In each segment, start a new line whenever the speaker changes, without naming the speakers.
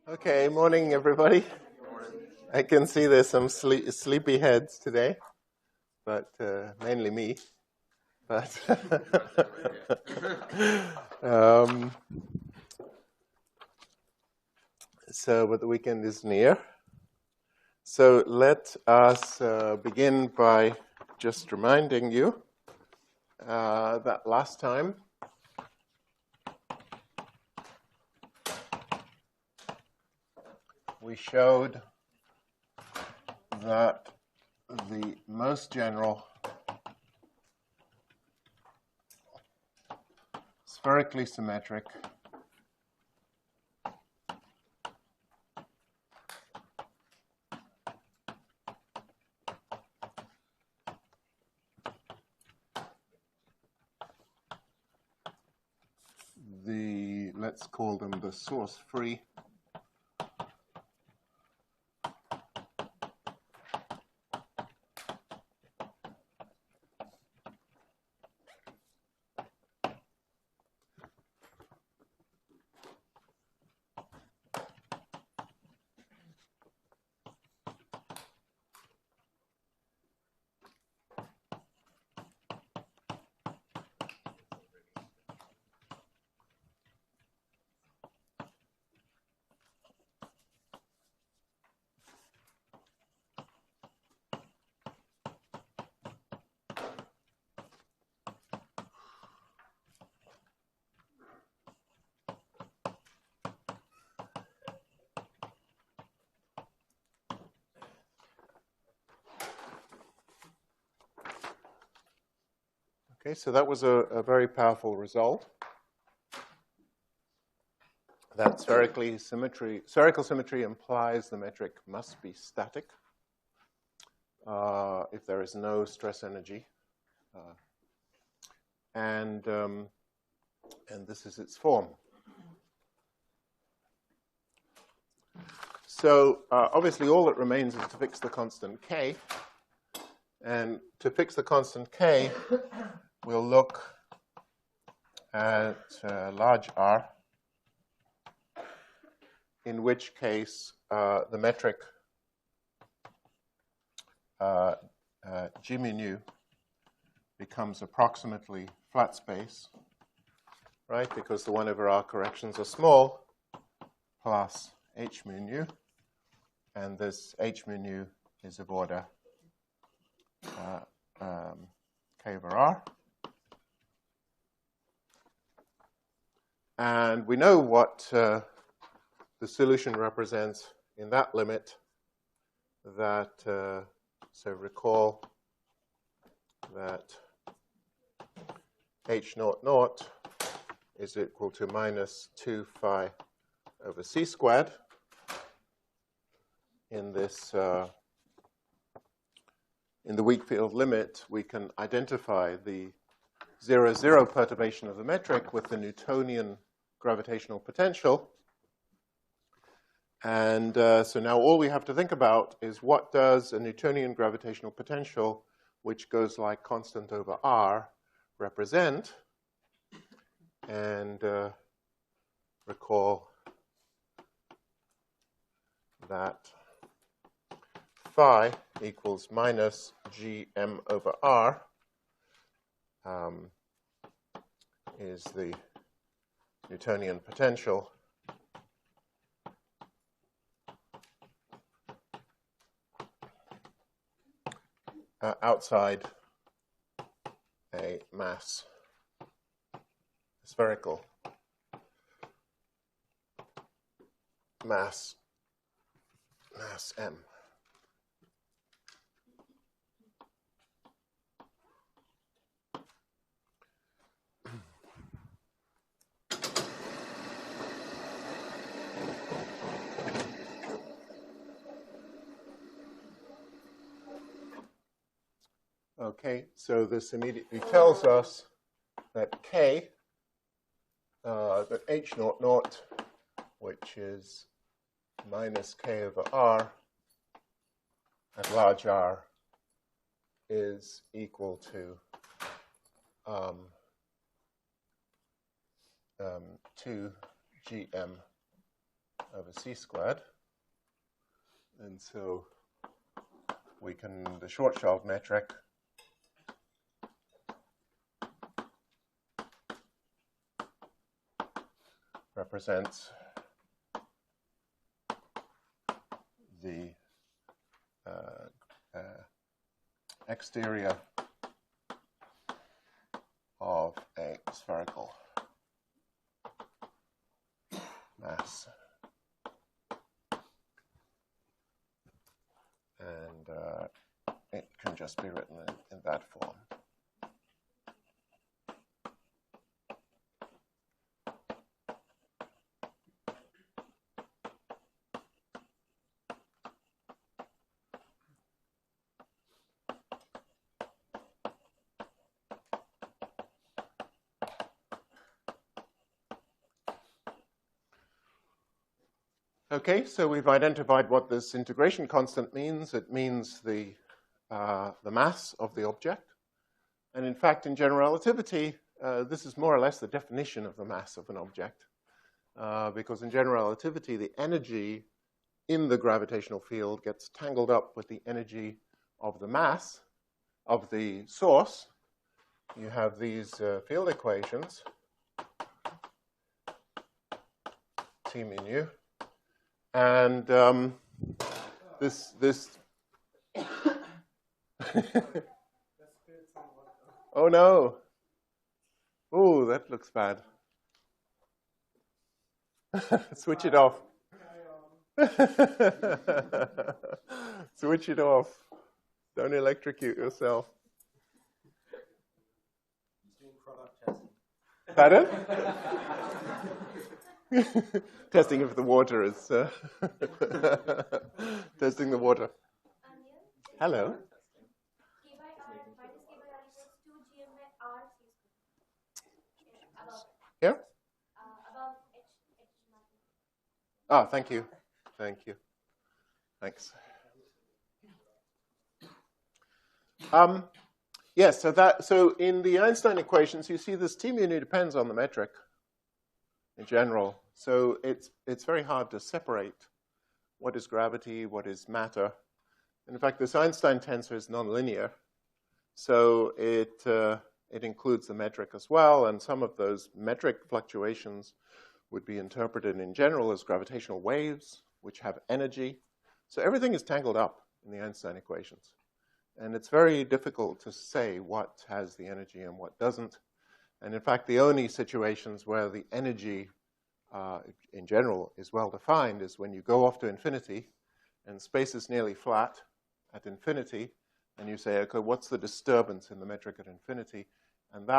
Okay, morning everybody. I can see there's some sleepy heads today, but mainly me. But but the weekend is near. So let us begin by just reminding you that last time we showed that the most general spherically symmetric let's call them the source-free Okay, so that was a very powerful result. That spherical symmetry implies the metric must be static if there is no stress energy, and this is its form. So obviously, all that remains is to fix the constant k, and to fix the constant k, we'll look at large R, in which case the metric G mu nu becomes approximately flat space, right? Because the 1 over R corrections are small, plus H mu nu, and this H mu nu is of order K over R. And we know what the solution represents in that limit. That so recall that H naught naught is equal to minus 2 phi over c squared. In this in the weak field limit, we can identify the 0,0 perturbation of the metric with the Newtonian gravitational potential. And so now all we have to think about is what does a Newtonian gravitational potential, which goes like constant over R, represent? And recall that phi equals minus gm over R is the Newtonian potential outside a mass, spherical mass m. Okay, so this immediately tells us that K, that H naught naught, which is minus K over R at large R, is equal to 2 gm over c squared. And so we can, the Schwarzschild metric represents the exterior of a spherical mass. And it can just be written in that form. Okay, so we've identified what this integration constant means. It means the mass of the object. And in fact, in general relativity, this is more or less the definition of the mass of an object. Because in general relativity, the energy in the gravitational field gets tangled up with the energy of the mass of the source. You have these field equations, T mu nu. And this oh no. Oh, that looks bad. Switch it off. Switch it off. Don't electrocute yourself.
Doing product
Pardon? Testing if the water is testing the water. Hello. Here? Ah, thank you. Thank you. Thanks. Yes, so in the Einstein equations, you see this T mu nu depends on the metric in general. So it's very hard to separate what is gravity, what is matter. In fact, this Einstein tensor is nonlinear, so it includes the metric as well, and some of those metric fluctuations would be interpreted in general as gravitational waves, which have energy. So everything is tangled up in the Einstein equations. And it's very difficult to say what has the energy and what doesn't. And in fact, the only situations where the energy in general is well defined is when you go off to infinity and space is nearly flat at infinity, and you say, okay, what's the disturbance in the metric at infinity? And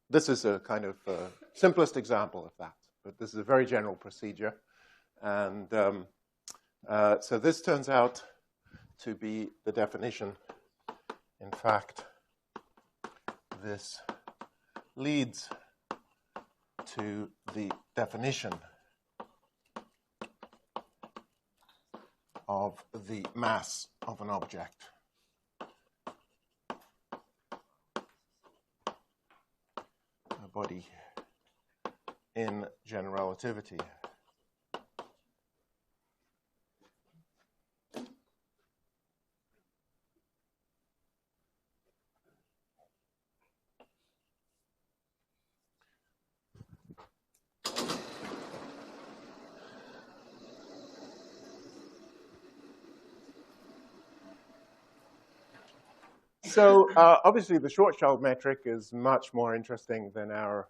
this is a kind of simplest example of that, but this is a very general procedure. And so this turns out to be the definition. In fact, this leads to the definition of the mass of an object. A body in general relativity. So obviously the Schwarzschild metric is much more interesting than our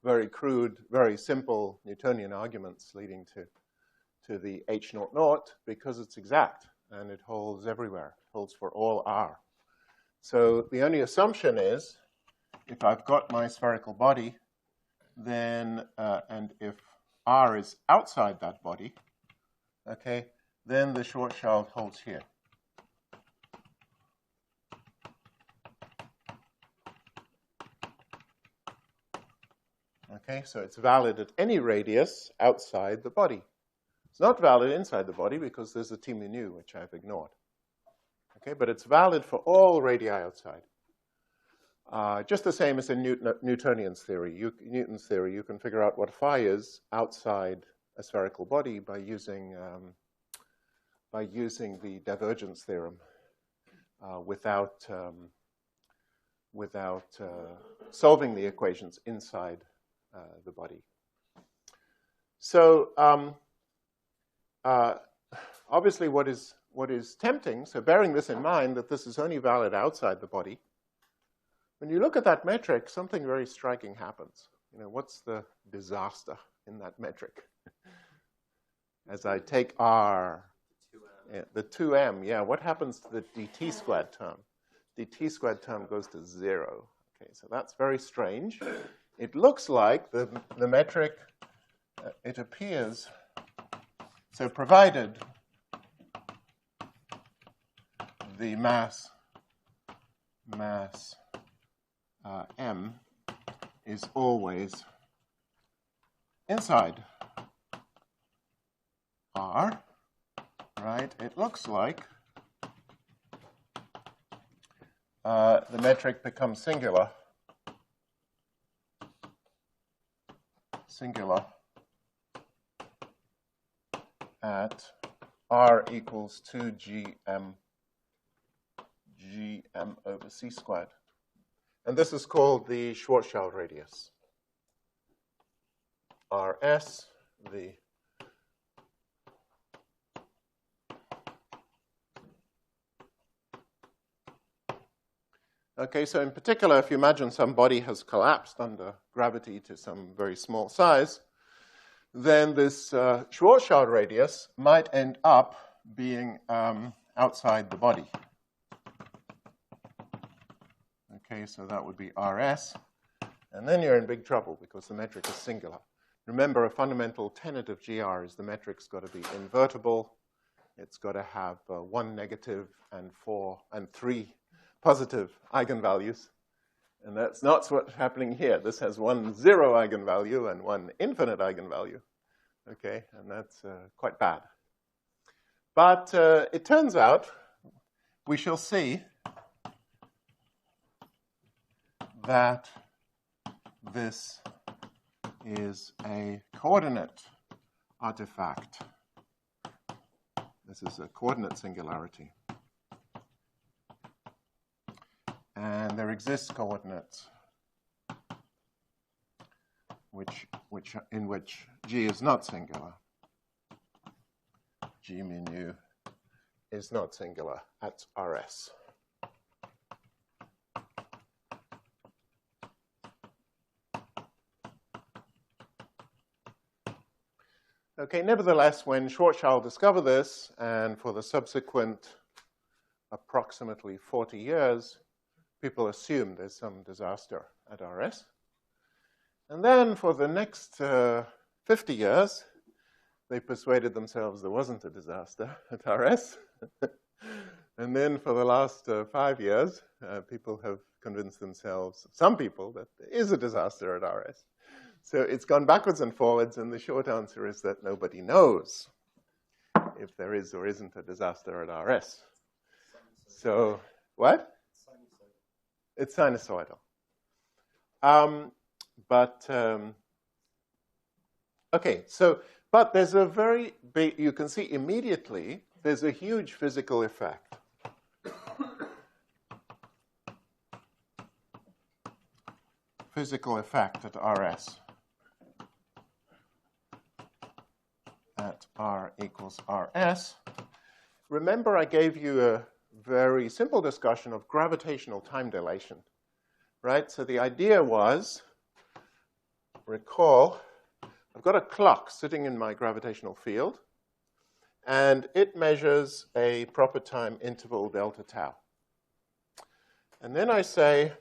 very crude, very simple Newtonian arguments leading to the H00 because it's exact and it holds everywhere. It holds for all R. So the only assumption is if I've got my spherical body, then and if R is outside that body, okay, then the Schwarzschild holds here. Okay, so it's valid at any radius outside the body. It's not valid inside the body because there's a T mu nu, which I've ignored. Okay, but it's valid for all radii outside. Just the same as in Newtonian's theory. Newton's theory, you can figure out what phi is outside a spherical body by using the divergence theorem without solving the equations inside the body. So obviously what is tempting, so bearing this in mind that this is only valid outside the body, when you look at that metric, something very striking happens. What's the disaster in that metric? As I take R, the 2m, yeah, what happens to the dt squared term? Dt squared term goes to 0. Okay, so that's very strange. It looks like the metric, it appears, so provided the mass m is always inside R, right? It looks like the metric becomes singular at R equals 2gm over c squared. And this is called the Schwarzschild radius. Rs, the okay, so in particular, if you imagine some body has collapsed under gravity to some very small size, then this Schwarzschild radius might end up being outside the body. Okay, so that would be Rs. And then you're in big trouble because the metric is singular. Remember, a fundamental tenet of GR is the metric's got to be invertible. It's got to have 1 negative and 4 and 3 positive eigenvalues. And that's not what's happening here. This has 1 zero eigenvalue and 1 infinite eigenvalue. Okay, and that's quite bad. But it turns out, we shall see that this is a coordinate artifact. This is a coordinate singularity. And there exist coordinates in which G is not singular. G mu nu is not singular at Rs. Okay, nevertheless, when Schwarzschild discovered this, and for the subsequent approximately 40 years, people assumed there's some disaster at Rs. And then for the next 50 years, they persuaded themselves there wasn't a disaster at Rs. And then for the last 5 years, people have convinced themselves, some people, that there is a disaster at Rs. So it's gone backwards and forwards, and the short answer is that nobody knows if there is or isn't a disaster at Rs. So, what? It's sinusoidal. Okay, so, but there's a very big, you can see immediately, there's a huge physical effect. Physical effect at Rs. At R equals Rs. Remember, I gave you a very simple discussion of gravitational time dilation, right? So the idea was, recall, I've got a clock sitting in my gravitational field, and it measures a proper time interval delta tau. And then I say,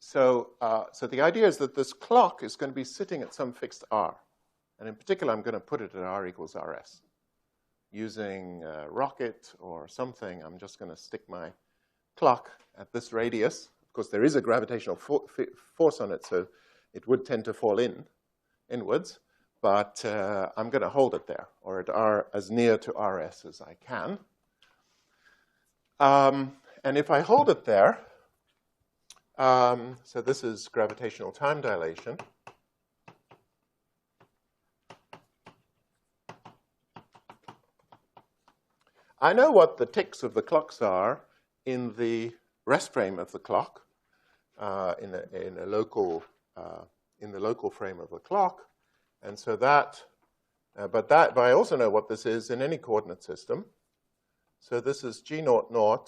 so the idea is that this clock is going to be sitting at some fixed R. And in particular, I'm going to put it at R equals Rs. Using a rocket or something, I'm just going to stick my clock at this radius. Of course, there is a gravitational force on it, so it would tend to fall inwards. But I'm going to hold it there, or at R, as near to Rs as I can. And if I hold it there, so this is gravitational time dilation. I know what the ticks of the clocks are in the rest frame of the clock, in the local frame of the clock, and so that. But I also know what this is in any coordinate system. So this is g0, 0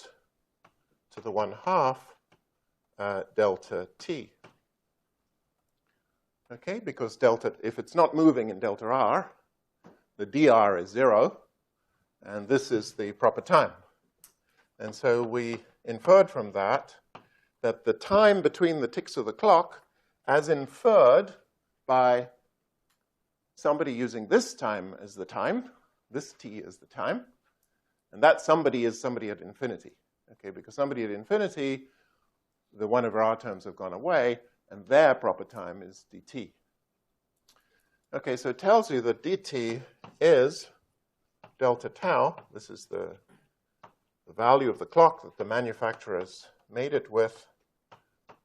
to the 1/2 delta t. Okay, because delta, if it's not moving in delta r, the dr is 0, and this is the proper time. And so we inferred from that the time between the ticks of the clock, as inferred by somebody using this time as the time, this t is the time, and that somebody is somebody at infinity. Okay, because somebody at infinity, the 1/r terms have gone away, and their proper time is dt. Okay, so it tells you that dt is delta tau. This is the value of the clock that the manufacturers made it with,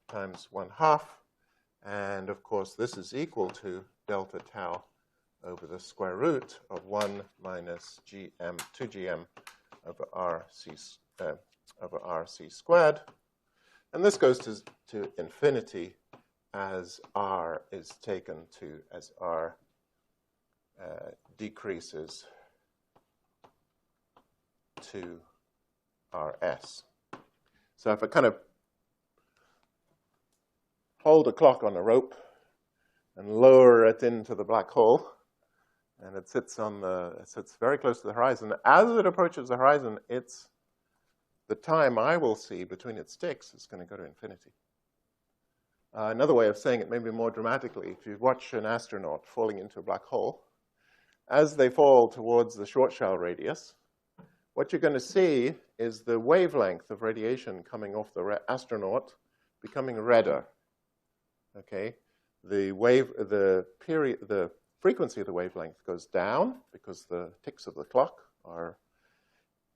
times 1/2. And of course, this is equal to delta tau over the square root of 1 minus gm, 2gm over rc squared. And this goes to infinity as r is taken to, as r decreases to rs. So if I kind of hold a clock on a rope and lower it into the black hole, and it sits very close to the horizon. As it approaches the horizon, the time I will see between its ticks is going to go to infinity. Another way of saying it, maybe more dramatically, if you watch an astronaut falling into a black hole, as they fall towards the Schwarzschild radius, what you're going to see is the wavelength of radiation coming off the astronaut becoming redder. Okay, the frequency of the wavelength goes down because the ticks of the clock are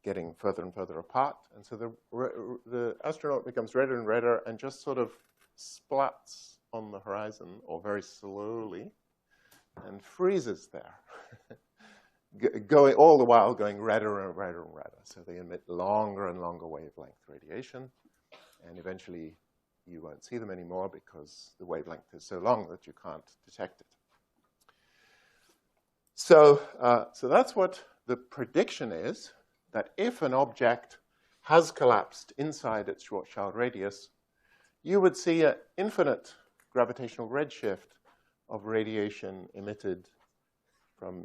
getting further and further apart, and so the astronaut becomes redder and redder and just sort of splats on the horizon, or very slowly, and freezes there, going all the while going redder and redder and redder. So they emit longer and longer wavelength radiation, and eventually you won't see them anymore because the wavelength is so long that you can't detect it. So that's what the prediction is, that if an object has collapsed inside its Schwarzschild radius, you would see an infinite gravitational redshift of radiation emitted from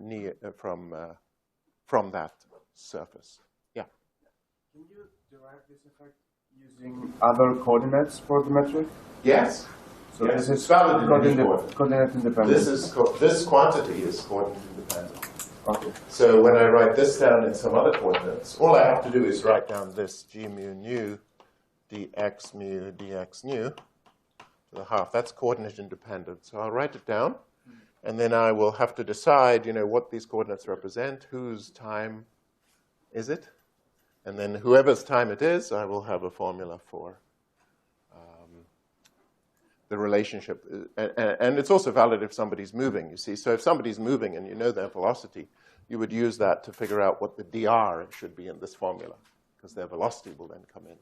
that surface. Yeah?
Can you derive this effect using other coordinates for the metric?
Yes.
So
yes,
this is coordinate independent.
This quantity is coordinate independent.
Okay.
So when I write this down in some other coordinates, all I have to do is write down this g mu nu dx mu to the half. That's coordinate independent. So I'll write it down, and then I will have to decide, what these coordinates represent, whose time is it, and then whoever's time it is, I will have a formula for the relationship. And it's also valid if somebody's moving, you see. So if somebody's moving and you know their velocity, you would use that to figure out what the dr should be in this formula, because their velocity will then come in.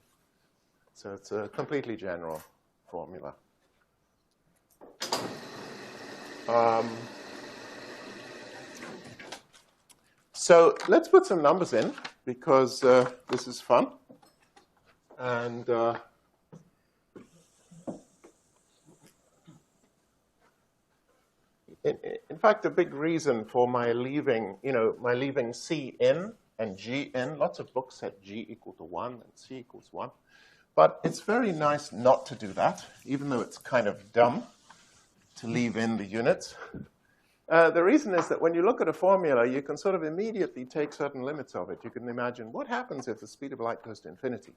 So it's a completely general formula. So let's put some numbers in, because this is fun. And in fact, a big reason for my leaving C in and G in, lots of books set G equal to 1 and C equals 1. But it's very nice not to do that, even though it's kind of dumb to leave in the units. The reason is that when you look at a formula, you can sort of immediately take certain limits of it. You can imagine, what happens if the speed of light goes to infinity?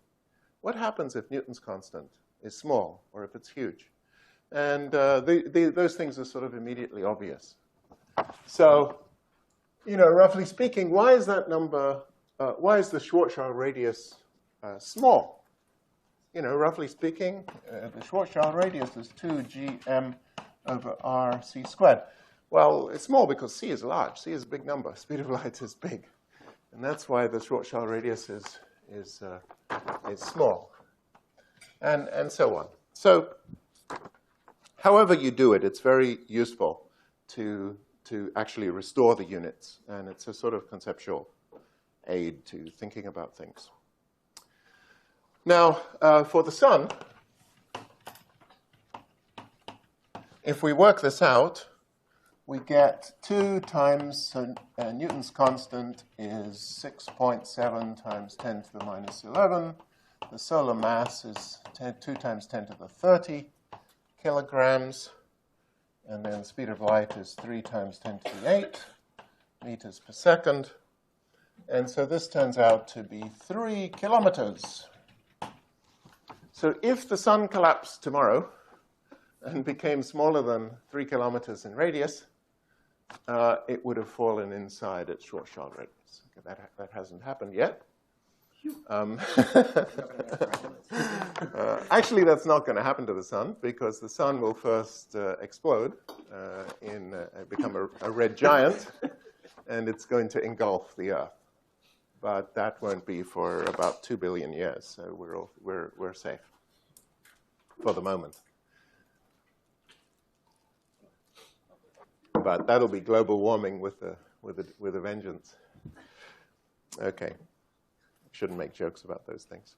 What happens if Newton's constant is small, or if it's huge? And those things are sort of immediately obvious. So, roughly speaking, why is that number, why is the Schwarzschild radius small? Roughly speaking, the Schwarzschild radius is 2gm over rc squared. Well, it's small because c is large. C is a big number. Speed of light is big. And that's why the Schwarzschild radius is small, and so on. So, however you do it, it's very useful to actually restore the units, and it's a sort of conceptual aid to thinking about things. Now, for the sun, if we work this out, we get 2 times, so Newton's constant is 6.7 times 10 to the minus 11. The solar mass is 2 times 10 to the 30 kilograms. And then the speed of light is 3 times 10 to the 8 meters per second. And so this turns out to be 3 kilometers. So if the sun collapsed tomorrow and became smaller than 3 kilometers in radius, it would have fallen inside its Schwarzschild radius. Okay, that hasn't happened yet. Actually, that's not going to happen to the sun, because the sun will first explode become a red giant, and it's going to engulf the Earth. But that won't be for about 2 billion years, so we're safe for the moment. But that'll be global warming with a vengeance. Okay. Shouldn't make jokes about those things.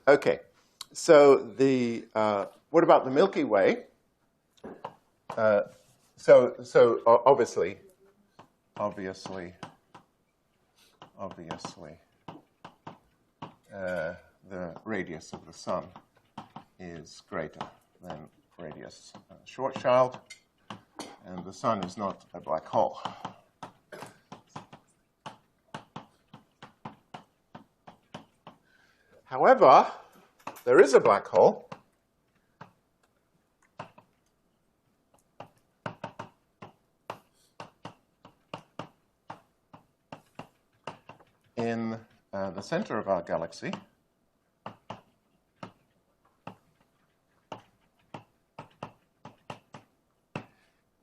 Okay. So what about the Milky Way? So obviously, the radius of the sun is greater than radius Schwarzschild, and the sun is not a black hole. However, there is a black hole in the center of our galaxy.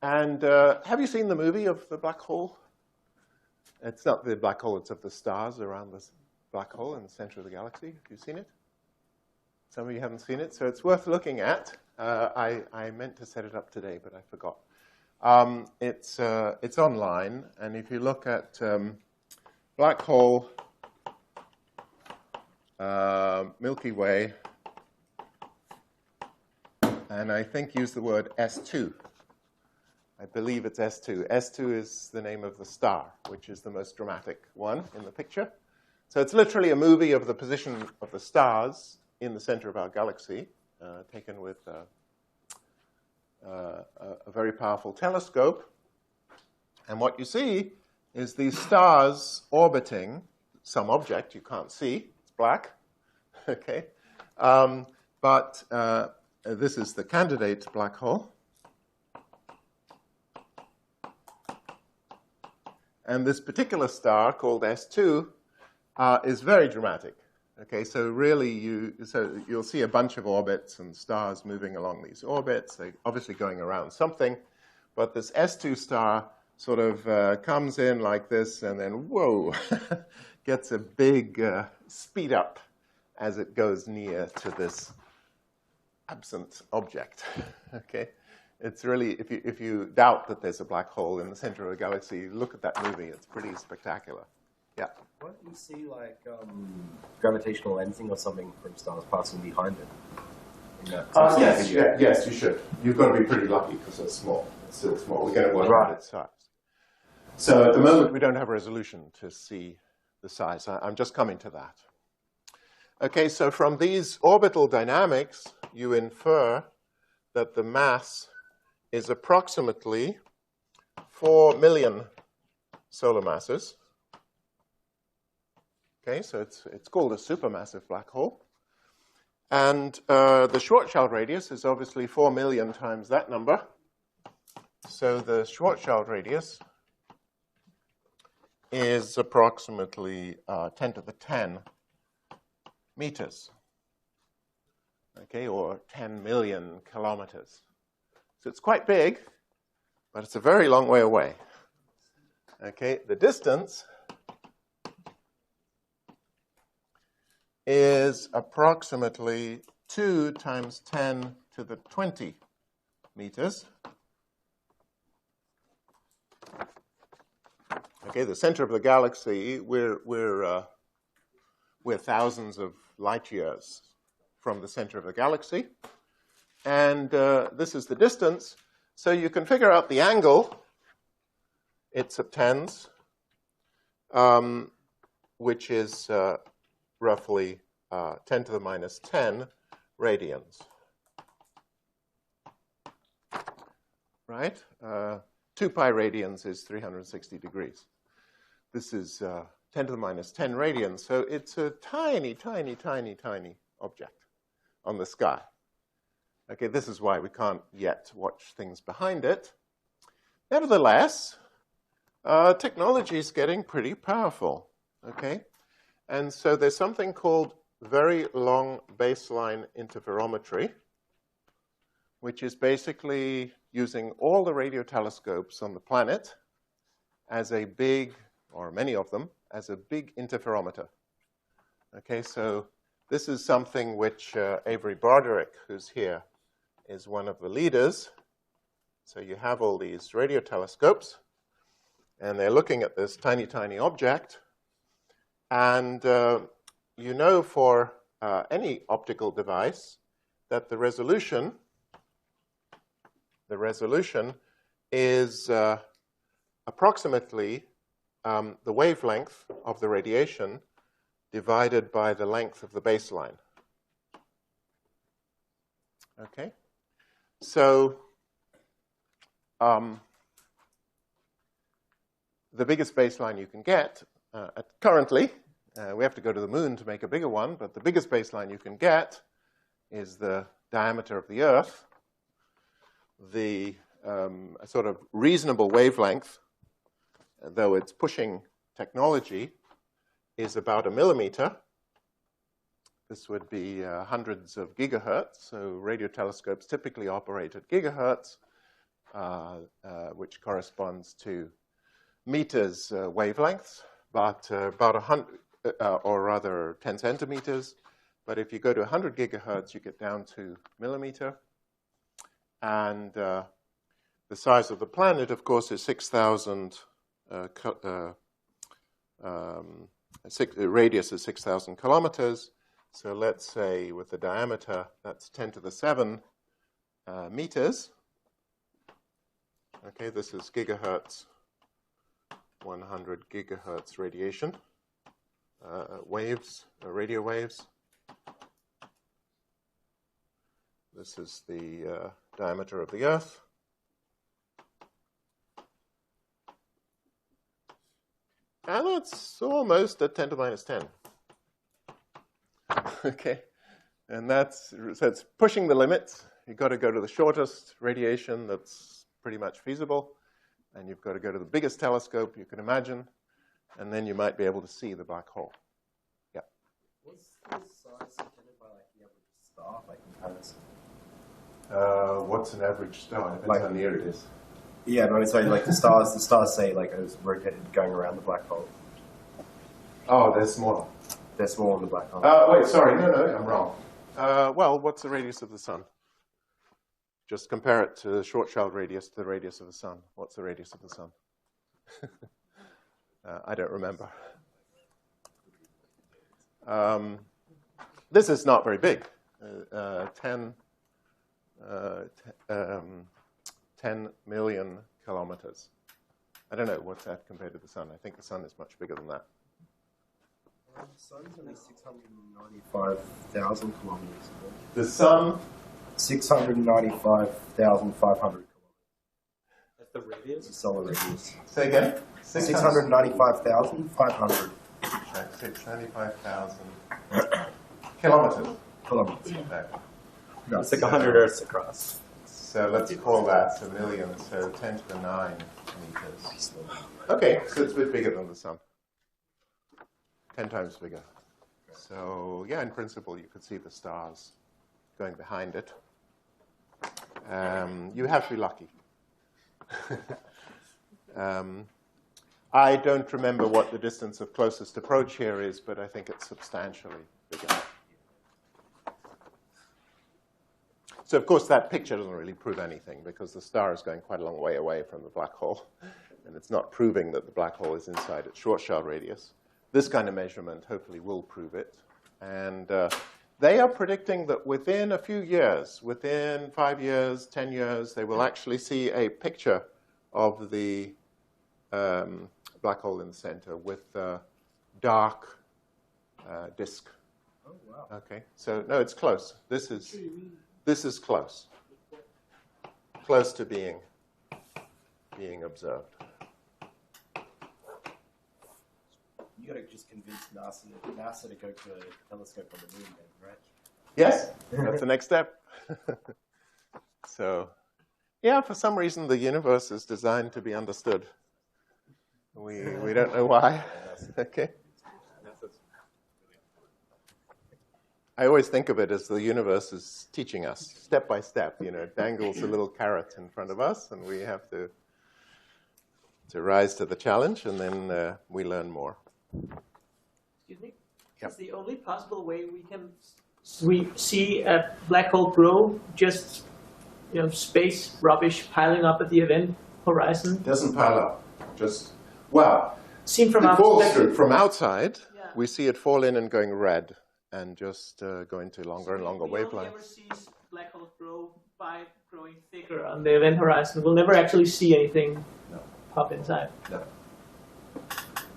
And have you seen the movie of the black hole? It's not the black hole, it's of the stars around this black hole in the center of the galaxy. Have you seen it? Some of you haven't seen it, so it's worth looking at. I meant to set it up today, but I forgot. It's online, and if you look at black hole, Milky Way, and I think use the word S2. I believe it's S2. S2 is the name of the star, which is the most dramatic one in the picture. So it's literally a movie of the position of the stars in the center of our galaxy, taken with a very powerful telescope. And what you see is these stars orbiting some object you can't see. It's black. Okay. But this is the candidate black hole. And this particular star, called S2, is very dramatic. Okay, so really you'll see a bunch of orbits and stars moving along these orbits. They're obviously going around something. But this S2 star sort of comes in like this and then, whoa, gets a big speed up as it goes near to this absent object. Okay. It's really, if you doubt that there's a black hole in the center of a galaxy, look at that movie. It's pretty spectacular. Yeah.
Why don't you see like gravitational lensing or something from stars passing behind it?
Yes, you should. You've got to be pretty lucky because they're small. It's still small. We're going to work out its size. So at the moment, we don't have resolution to see the size. I'm just coming to that. Okay, so from these orbital dynamics, you infer that the mass is approximately 4 million solar masses. Okay, so it's called a supermassive black hole. And the Schwarzschild radius is obviously 4 million times that number. So the Schwarzschild radius is approximately 10 to the 10 meters. Okay, or 10 million kilometers. So it's quite big, but it's a very long way away. Okay, the distance is approximately 2 times 10 to the 20 meters. Okay, the center of the galaxy, we're thousands of light years from the center of the galaxy. And this is the distance. So you can figure out the angle. It subtends, which is roughly 10 to the minus 10 radians. Right? 2 pi radians is 360 degrees. This is 10 to the minus 10 radians. So it's a tiny, tiny, tiny, tiny object on the sky. Okay, this is why we can't yet watch things behind it. Nevertheless, technology is getting pretty powerful. Okay? And so there's something called very long baseline interferometry, which is basically using all the radio telescopes on the planet as a big, or many of them, as a big interferometer. Okay, so this is something which Avery Broderick, who's here, is one of the leaders. So you have all these radio telescopes, and they're looking at this tiny, tiny object. And you know for any optical device that the resolution is approximately the wavelength of the radiation divided by the length of the baseline. Okay? So the biggest baseline you can get currently, we have to go to the moon to make a bigger one, but the biggest baseline you can get is the diameter of the Earth. The sort of reasonable wavelength, though it's pushing technology, is about 1 millimeter. This would be hundreds of gigahertz. So radio telescopes typically operate at gigahertz, which corresponds to meters wavelengths, but about 100, or rather 10 centimeters. But if you go to 100 gigahertz, you get down to millimeter. And the size of the planet, of course, is 6,000. Radius is 6,000 kilometers. So let's say with the diameter, that's 10 to the 7 meters. Okay, this is gigahertz, 100 gigahertz radiation waves, radio waves. This is the diameter of the Earth. And that's almost at 10 to the minus 10. Okay, and so it's pushing the limits. You've got to go to the shortest radiation that's pretty much feasible, and you've got to go to the biggest telescope you can imagine, and then you might be able to see the black hole. Yeah.
What's the size dependent by like the average star, like comparison?
What's an average star? Depends how near it is.
Yeah, but I'm saying like the stars say like it's rotated going around the black hole.
Oh, they're smaller.
They're smaller than the black hole.
Wait, sorry, no, I'm wrong. Well, what's the radius of the sun? Just compare it to the Schwarzschild radius to the radius of the sun. What's the radius of the sun? I don't remember. This is not very big. 10 million kilometers. I don't know what's that compared to the sun. I think the sun is much bigger than that.
The sun's only 695,000 kilometers.
The sun?
695,500 kilometers.
That's the radius?
The solar radius.
Say again?
695,500
695,000 kilometers.
kilometers.
Okay.
It's like 100 Earths across.
So let's call that a million, so 10 to the 9 meters. Okay, so it's a bit bigger than the sun. 10 times bigger. So yeah, in principle, you could see the stars going behind it. You have to be lucky. I don't remember what the distance of closest approach here is, but I think it's substantially bigger. So, of course, that picture doesn't really prove anything because the star is going quite a long way away from the black hole, and it's not proving that the black hole is inside its Schwarzschild radius. This kind of measurement hopefully will prove it. And they are predicting that within a few years, within 5 years, 10 years, they will actually see a picture of the black hole in the center with a dark disk.
Oh, wow.
Okay, so no, it's close. This is close. Close to being observed.
You got to just convince NASA to go to a telescope on the moon, then, right?
Yes, that's the next step. So, yeah, for some reason the universe is designed to be understood. We don't know why. Okay. I always think of it as the universe is teaching us step by step. You know, it dangles a little carrot in front of us, and we have to rise to the challenge, and then we learn more.
Excuse me?
Yep.
Is the only possible way we see a black hole grow just, space rubbish piling up at the event horizon?
It doesn't pile up. Just, well,
Seen from
it
our
falls
perspective.
through. From outside,
Yeah.
we see it fall in and going red and just go into longer and longer
We only ever
wavelengths.
see black holes grow by growing thicker on the event horizon. We'll never actually see anything
No.
pop inside.
No.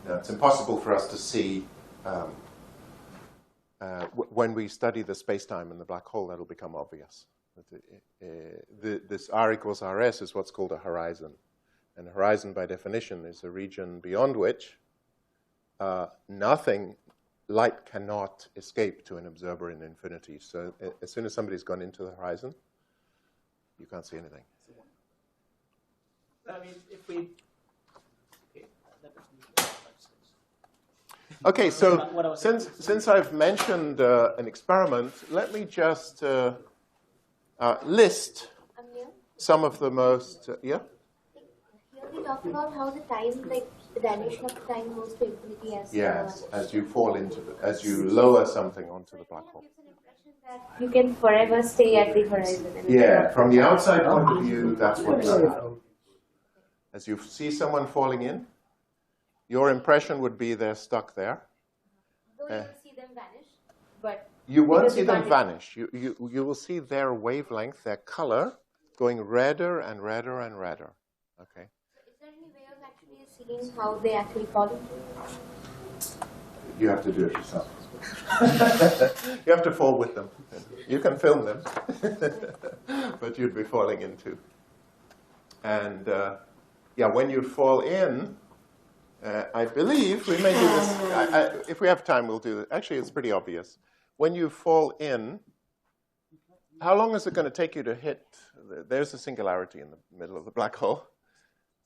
No, it's impossible for us to see. When we study the space-time in the black hole, that'll become obvious. This R equals Rs is what's called a horizon. And a horizon, by definition, is a region beyond which light cannot escape to an observer in infinity. So as soon as somebody's gone into the horizon, you can't see anything.
I mean, if we...
Okay, so
What I was-
since I've mentioned an experiment, let me just list
Amir,
some of the most,
here we talk about how the time, like the dilation of the time goes to infinity as
Yes, as you fall into as you lower something onto the black hole.
gives an impression that you can forever stay at the horizon. And
Yeah, from the outside point of view, that's what's happening. As you see someone falling in, your impression would be they're stuck there.
Though you will see them vanish, but
You won't
Because
see
you
them
can't-
vanish. You will see their wavelength, their color, going redder and redder and redder. Okay.
is there any way of actually seeing how they actually fall into?
You have to do it yourself. You have to fall with them. You can film them, but you'd be falling into. And when you fall in, I believe we may do this. If we have time, we'll do it. Actually, it's pretty obvious. When you fall in, how long is it going to take you to hit? There's a singularity in the middle of the black hole.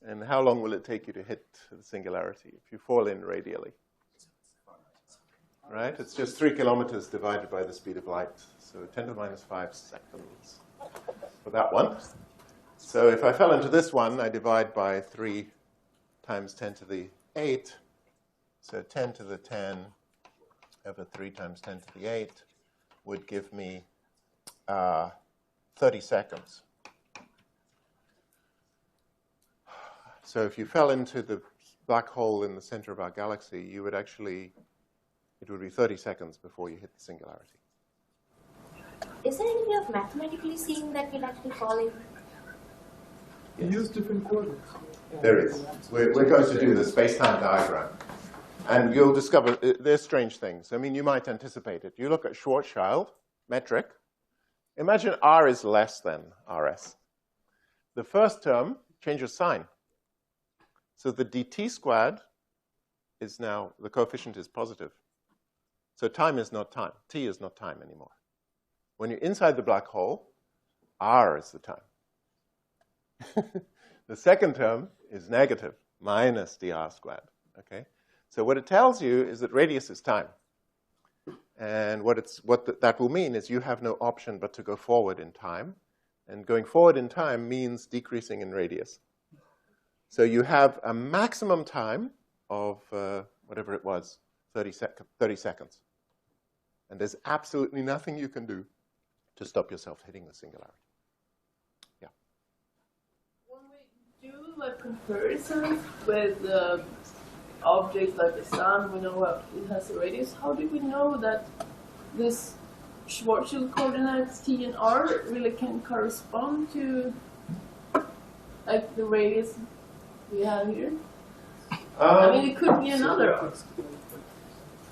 And how long will it take you to hit the singularity if you fall in radially? Right? It's just 3 kilometers divided by the speed of light. So 10 to the minus 5 seconds for that one. So if I fell into this one, I divide by 3 times 10 to the 8. So 10 to the 10 over 3 times 10 to the 8 would give me 30 seconds. So if you fell into the black hole in the center of our galaxy, you would actually, it would be 30 seconds before you hit the singularity.
Is there any way of mathematically seeing that we'll actually fall in?
Use different coordinates.
There is. We're going to do the space-time diagram. And you'll discover there's strange things. I mean, you might anticipate it. You look at Schwarzschild metric. Imagine R is less than Rs. The first term changes sign. So the dt squared is now, the coefficient is positive. So time is not time. T is not time anymore. When you're inside the black hole, R is the time. The second term is negative, minus dr squared. Okay? So what it tells you is that radius is time. And that will mean is you have no option but to go forward in time. And going forward in time means decreasing in radius. So you have a maximum time of whatever it was, 30 seconds. And there's absolutely nothing you can do to stop yourself hitting the singularity. Yeah.
When we do like comparisons with objects like the sun, we know what it has a radius. How do we know that this Schwarzschild coordinates t and r really can correspond to like the radius we have here? I mean, it could be another object.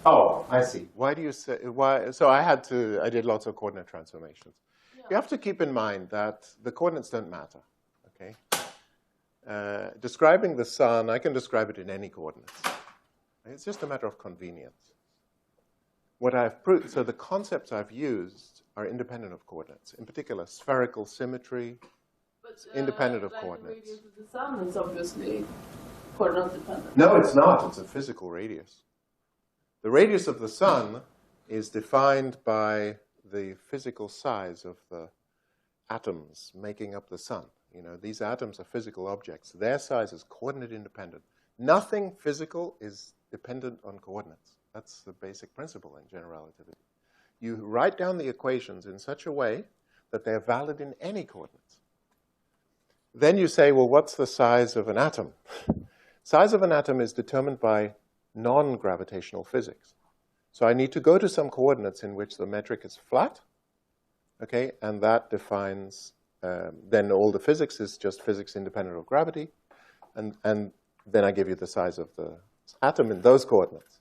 Oh, I see. Why do you say why? So I did lots of coordinate transformations.
Yeah.
You have to keep in mind that the coordinates don't matter. Okay. Describing the sun, I can describe it in any coordinates. It's just a matter of convenience. What I've proved, so the concepts I've used are independent of coordinates. In particular, spherical symmetry,
But,
independent of
like
coordinates.
The radius of the sun is obviously coordinate dependent.
No, it's not. It's a physical radius. The radius of the sun is defined by the physical size of the atoms making up the sun. You know, these atoms are physical objects. Their size is coordinate independent. Nothing physical is dependent on coordinates. That's the basic principle in general relativity. You write down the equations in such a way that they're valid in any coordinates. Then you say, well, what's the size of an atom? Size of an atom is determined by non-gravitational physics. So I need to go to some coordinates in which the metric is flat, okay, and that defines, then all the physics is just physics independent of gravity, and then I give you the size of the atom in those coordinates,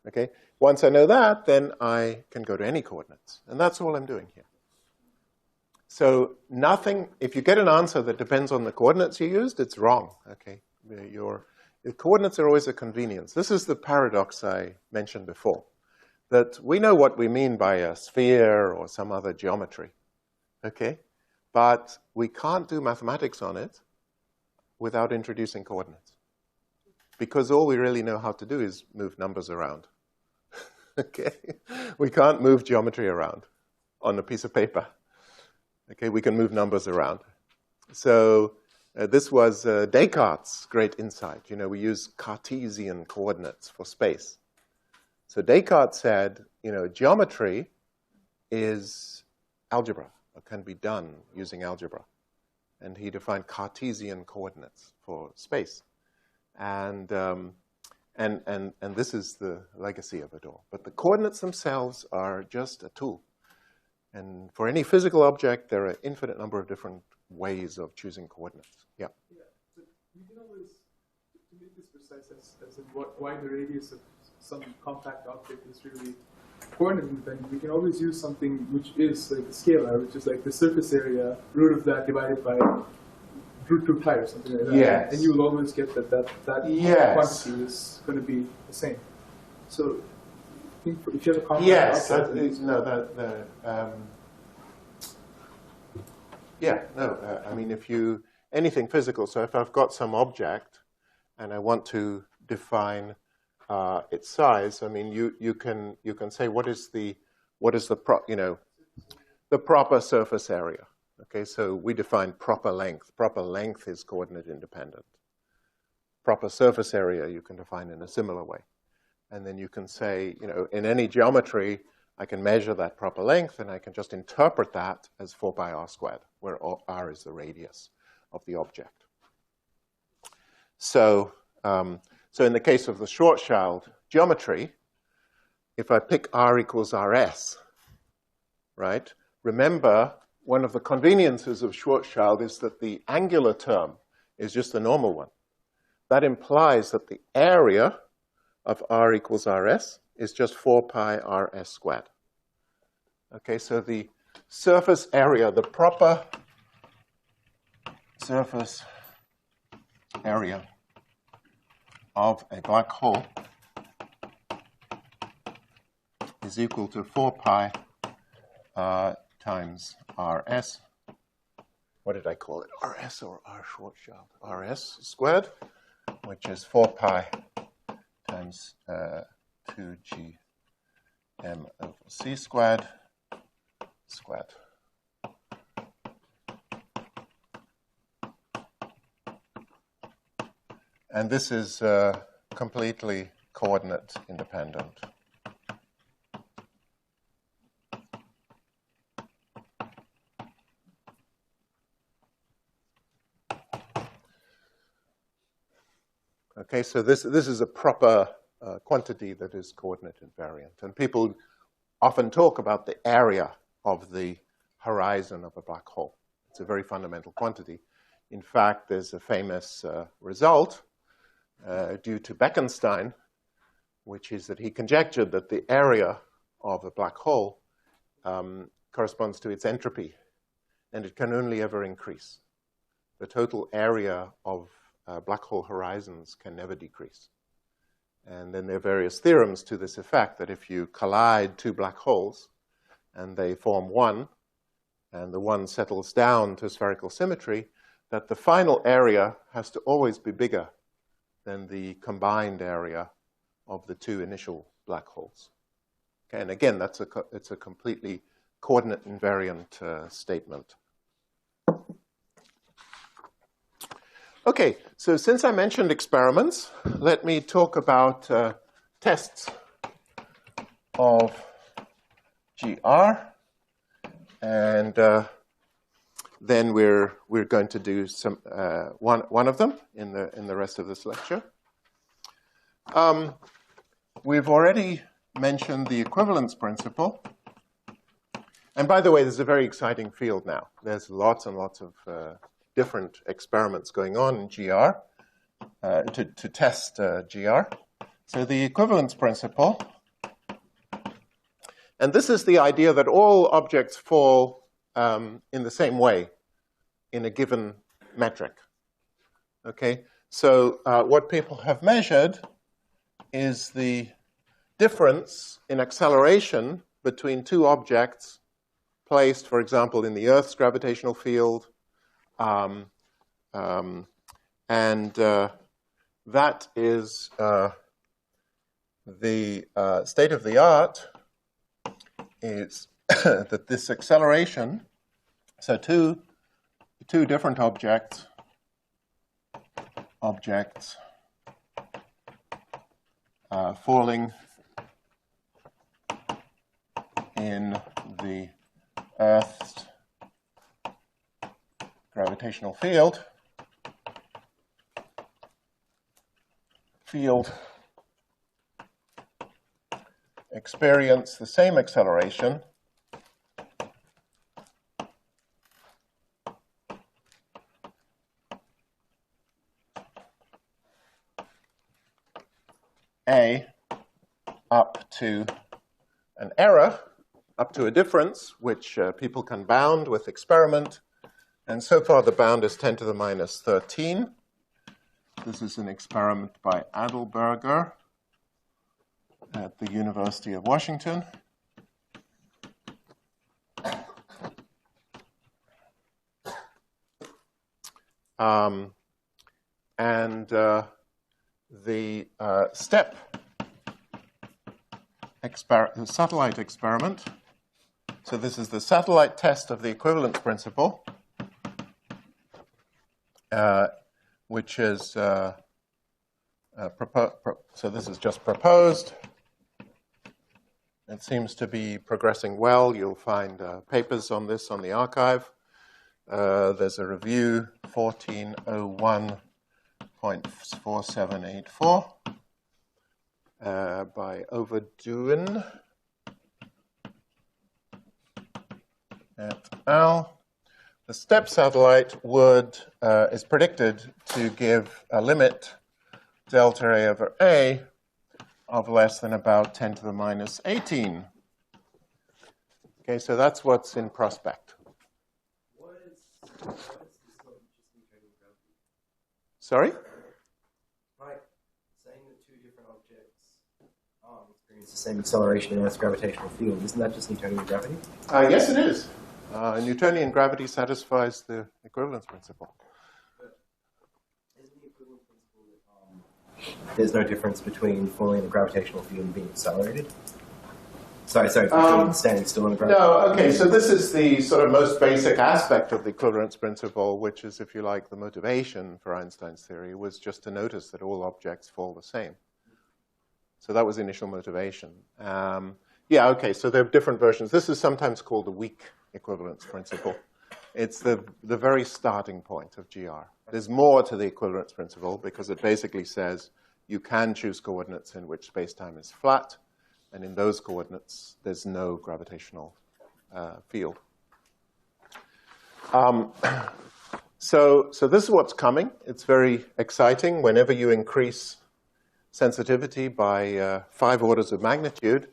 okay? Once I know that, then I can go to any coordinates, and that's all I'm doing here. So nothing, if you get an answer that depends on the coordinates you used, it's wrong, okay? The coordinates are always a convenience. This is the paradox I mentioned before, that we know what we mean by a sphere or some other geometry, okay? But we can't do mathematics on it without introducing coordinates, because all we really know how to do is move numbers around, okay? We can't move geometry around on a piece of paper, okay? We can move numbers around. So this was Descartes' great insight. You know, we use Cartesian coordinates for space. So Descartes said, you know, geometry is algebra, or can be done using algebra. And he defined Cartesian coordinates for space. And this is the legacy of it all. But the coordinates themselves are just a tool. And for any physical object, there are an infinite number of different ways of choosing coordinates. Yeah.
Yeah. So you can always, to make this precise as in why the radius of some compact object is really coordinate independent, we can always use something which is like a scalar, which is like the surface area, root of that divided by root 2 pi or something like that.
Yes.
And you will always get that
Yes.
quantity is going to be the same. So I think if you have a compact
Yes,
object,
I mean, if you, anything physical, so if I've got some object and I want to define its size, I mean, you can say what is the proper surface area. Okay, so we define proper length. Proper length is coordinate independent. Proper surface area you can define in a similar way. And then you can say, you know, in any geometry, I can measure that proper length, and I can just interpret that as 4 pi r squared, where r is the radius of the object. So, so in the case of the Schwarzschild geometry, if I pick r equals rs, right, remember, one of the conveniences of Schwarzschild is that the angular term is just the normal one. That implies that the area of r equals rs is just 4 pi rs squared. Okay, so the surface area, the proper surface area of a black hole is equal to 4 pi times rs. What did I call it? Rs or r Schwarzschild? Rs squared, which is 4 pi times 2g m over c squared. And this is completely coordinate independent. Okay, so this is a proper quantity that is coordinate invariant. And people often talk about the area of the horizon of a black hole. It's a very fundamental quantity. In fact, there's a famous result due to Bekenstein, which is that he conjectured that the area of a black hole corresponds to its entropy, and it can only ever increase. The total area of black hole horizons can never decrease. And then there are various theorems to this effect, that if you collide two black holes and they form one, and the one settles down to spherical symmetry, that the final area has to always be bigger than the combined area of the two initial black holes. Okay, and again, it's a completely coordinate invariant statement. Okay, so since I mentioned experiments, let me talk about tests of GR, and then we're going to do some one of them in the rest of this lecture. We've already mentioned the equivalence principle, and by the way, this is a very exciting field now. There's lots and lots of different experiments going on in GR to test GR. So the equivalence principle, and this is the idea that all objects fall in the same way in a given metric. Okay, so what people have measured is the difference in acceleration between two objects placed, for example, in the Earth's gravitational field, and that is the state of the art is that this acceleration, so two different objects falling in the Earth's gravitational field experience the same acceleration A up to an error, up to a difference, which people can bound with experiment. And so far, the bound is 10 to the minus 13. This is an experiment by Adelberger at the University of Washington. The step the satellite experiment. So this is the satellite test of the equivalence principle, which is so this is just proposed. It seems to be progressing well. You'll find papers on this on the archive. There's a review 1401.4784 by Overduin et al. The step satellite is predicted to give a limit delta A over A of less than about 10 to the minus 18. Okay, so that's what's in prospect.
What is this not just Newtonian gravity?
Sorry?
Right. Saying that two different objects experience the same acceleration in Earth's gravitational field, isn't that just Newtonian gravity?
Yes, it is. Newtonian gravity satisfies the equivalence principle.
But isn't the equivalence principle that there's no difference between falling in a gravitational field and being accelerated? Sorry, standing still on the ground.
No, okay, so this is the sort of most basic aspect of the equivalence principle, which is, if you like, the motivation for Einstein's theory was just to notice that all objects fall the same. So that was the initial motivation. Yeah, okay, so there are different versions. This is sometimes called the weak equivalence principle. It's the very starting point of GR. There's more to the equivalence principle because it basically says you can choose coordinates in which space-time is flat, and in those coordinates, there's no gravitational field. So this is what's coming. It's very exciting. Whenever you increase sensitivity by 5 orders of magnitude,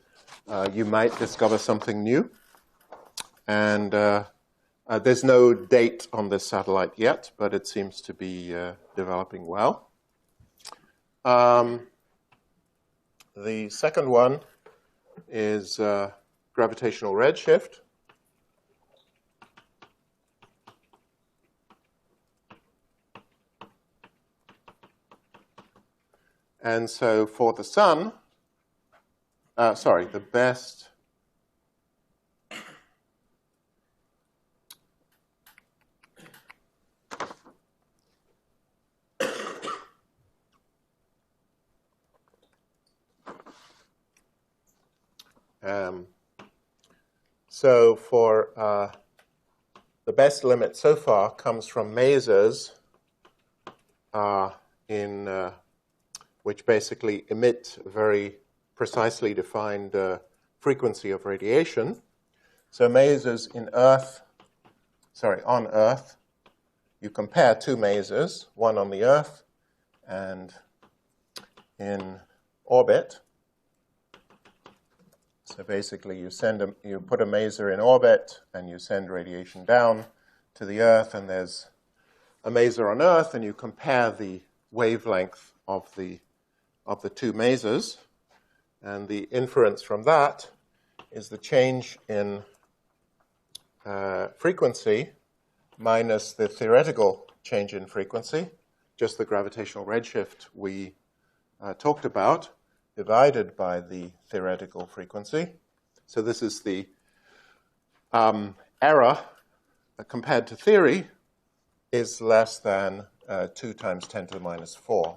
you might discover something new. And there's no date on this satellite yet, but it seems to be developing well. The second one is gravitational redshift. And so for the sun, the best so for the best limit so far comes from masers which basically emit a very precisely defined frequency of radiation. So masers on Earth, you compare 2 masers, one on the Earth and in orbit. So basically, you put a maser in orbit, and you send radiation down to the Earth, and there's a maser on Earth, and you compare the wavelength of the 2 masers, and the inference from that is the change in frequency minus the theoretical change in frequency, just the gravitational redshift we talked about, divided by the theoretical frequency. So this is the error compared to theory is less than 2 times 10 to the minus 4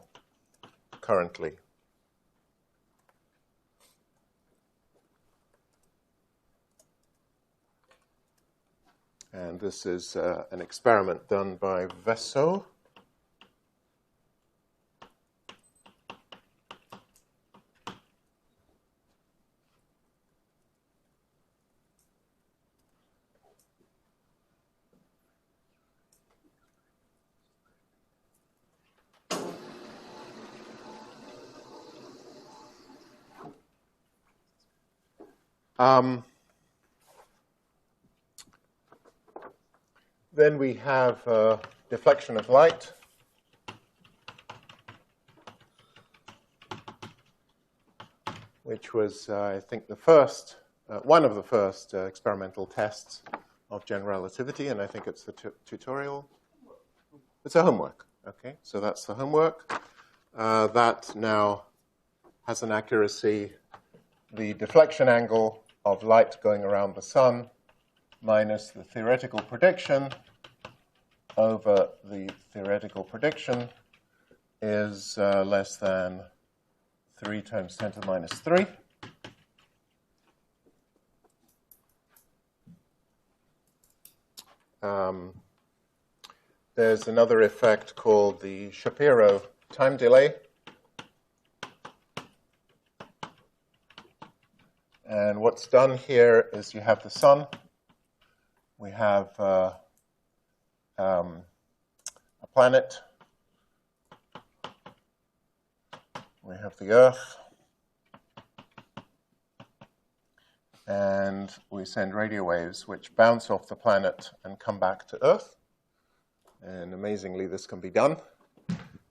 currently. And this is an experiment done by Vassaux. Then we have deflection of light. Which was, I think, one of the first experimental tests of general relativity, and I think it's the tutorial. It's a homework, okay? So that's the homework. That now has an accuracy, the deflection angle of light going around the sun minus the theoretical prediction over the theoretical prediction is less than 3 times 10 to the minus 3. There's another effect called the Shapiro time delay. And what's done here is you have the sun. We have a planet. We have the Earth. And we send radio waves which bounce off the planet and come back to Earth. And amazingly, this can be done.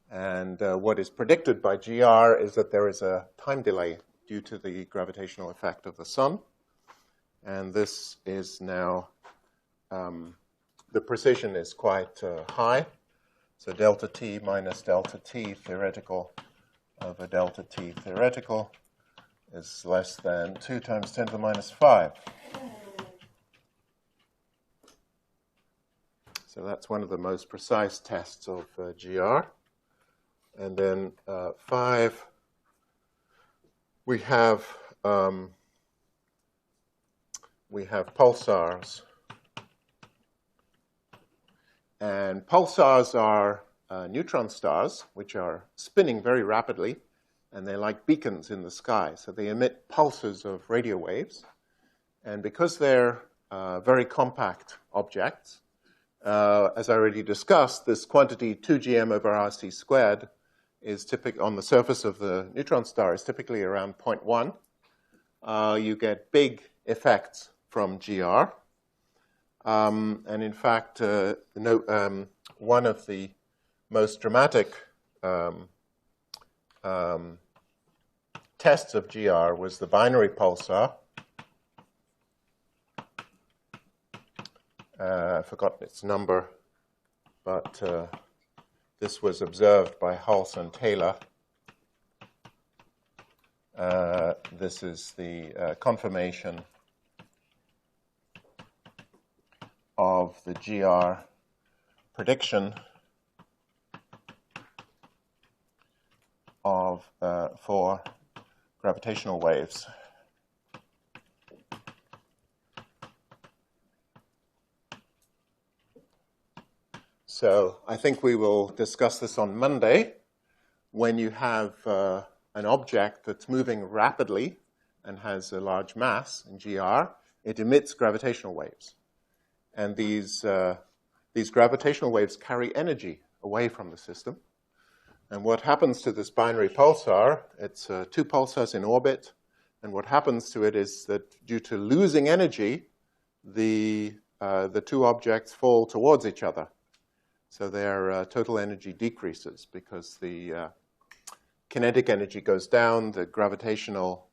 And what is predicted by GR is that there is a time delay due to the gravitational effect of the sun. And this is now, the precision is quite high. So delta t minus delta t theoretical over delta t theoretical is less than 2 times 10 to the minus 5. So that's one of the most precise tests of GR. And then 5, we have pulsars. And pulsars are neutron stars, which are spinning very rapidly, and they're like beacons in the sky. So they emit pulses of radio waves. And because they're very compact objects, as I already discussed, this quantity 2gm over RC squared is typically on the surface of the neutron star is typically around 0.1. You get big effects from GR. And in fact, one of the most dramatic tests of GR was the binary pulsar. I've forgotten its number, but this was observed by Hulse and Taylor. This is the confirmation of the GR prediction for gravitational waves. So I think we will discuss this on Monday. When you have an object that's moving rapidly and has a large mass in GR, it emits gravitational waves. And these gravitational waves carry energy away from the system. And what happens to this binary pulsar, it's 2 pulsars in orbit, and what happens to it is that due to losing energy, the 2 objects fall towards each other. So their total energy decreases because the kinetic energy goes down, the gravitational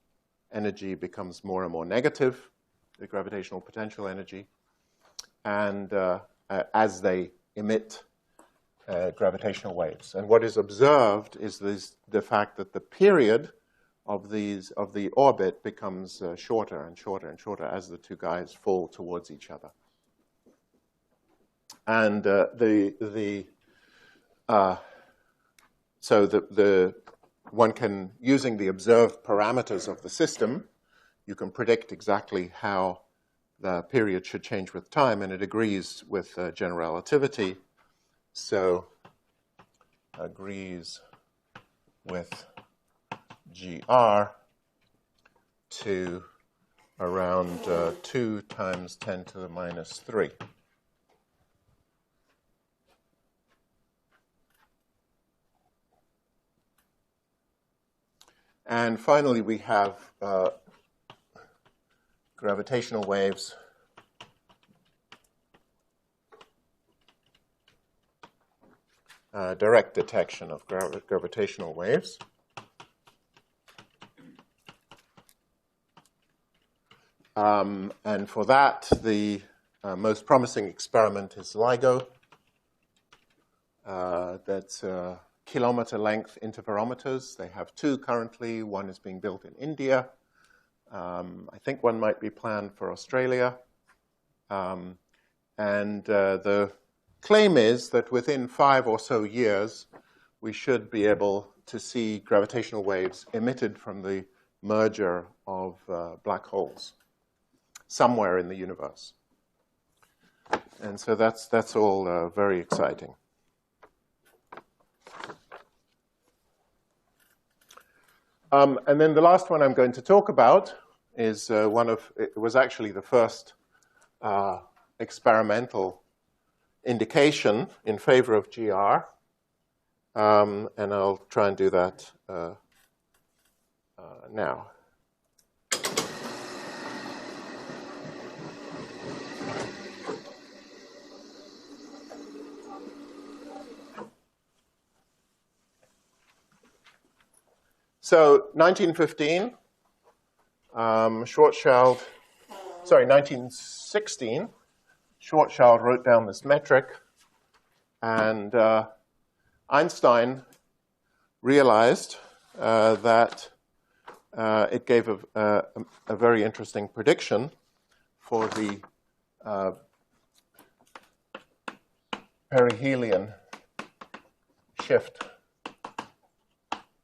energy becomes more and more negative, the gravitational potential energy, and as they emit gravitational waves. And what is observed is the fact that the period of the orbit becomes shorter and shorter and shorter as the 2 guys fall towards each other. And one can, using the observed parameters of the system, you can predict exactly how the period should change with time, and it agrees with general relativity. So agrees with GR to around 2 times 10 to the minus 3. And finally, we have gravitational waves. Direct detection of gravitational waves. And for that, the most promising experiment is LIGO. That's kilometer-length interferometers. They have 2 currently. One is being built in India. I think one might be planned for Australia. And the claim is that within 5 or so years, we should be able to see gravitational waves emitted from the merger of black holes somewhere in the universe. And so that's all very exciting. And then the last one I'm going to talk about is it was actually the first experimental indication in favor of GR. And I'll try and do that now. So 1915, 1916, Schwarzschild wrote down this metric, and Einstein realized that it gave a very interesting prediction for the perihelion shift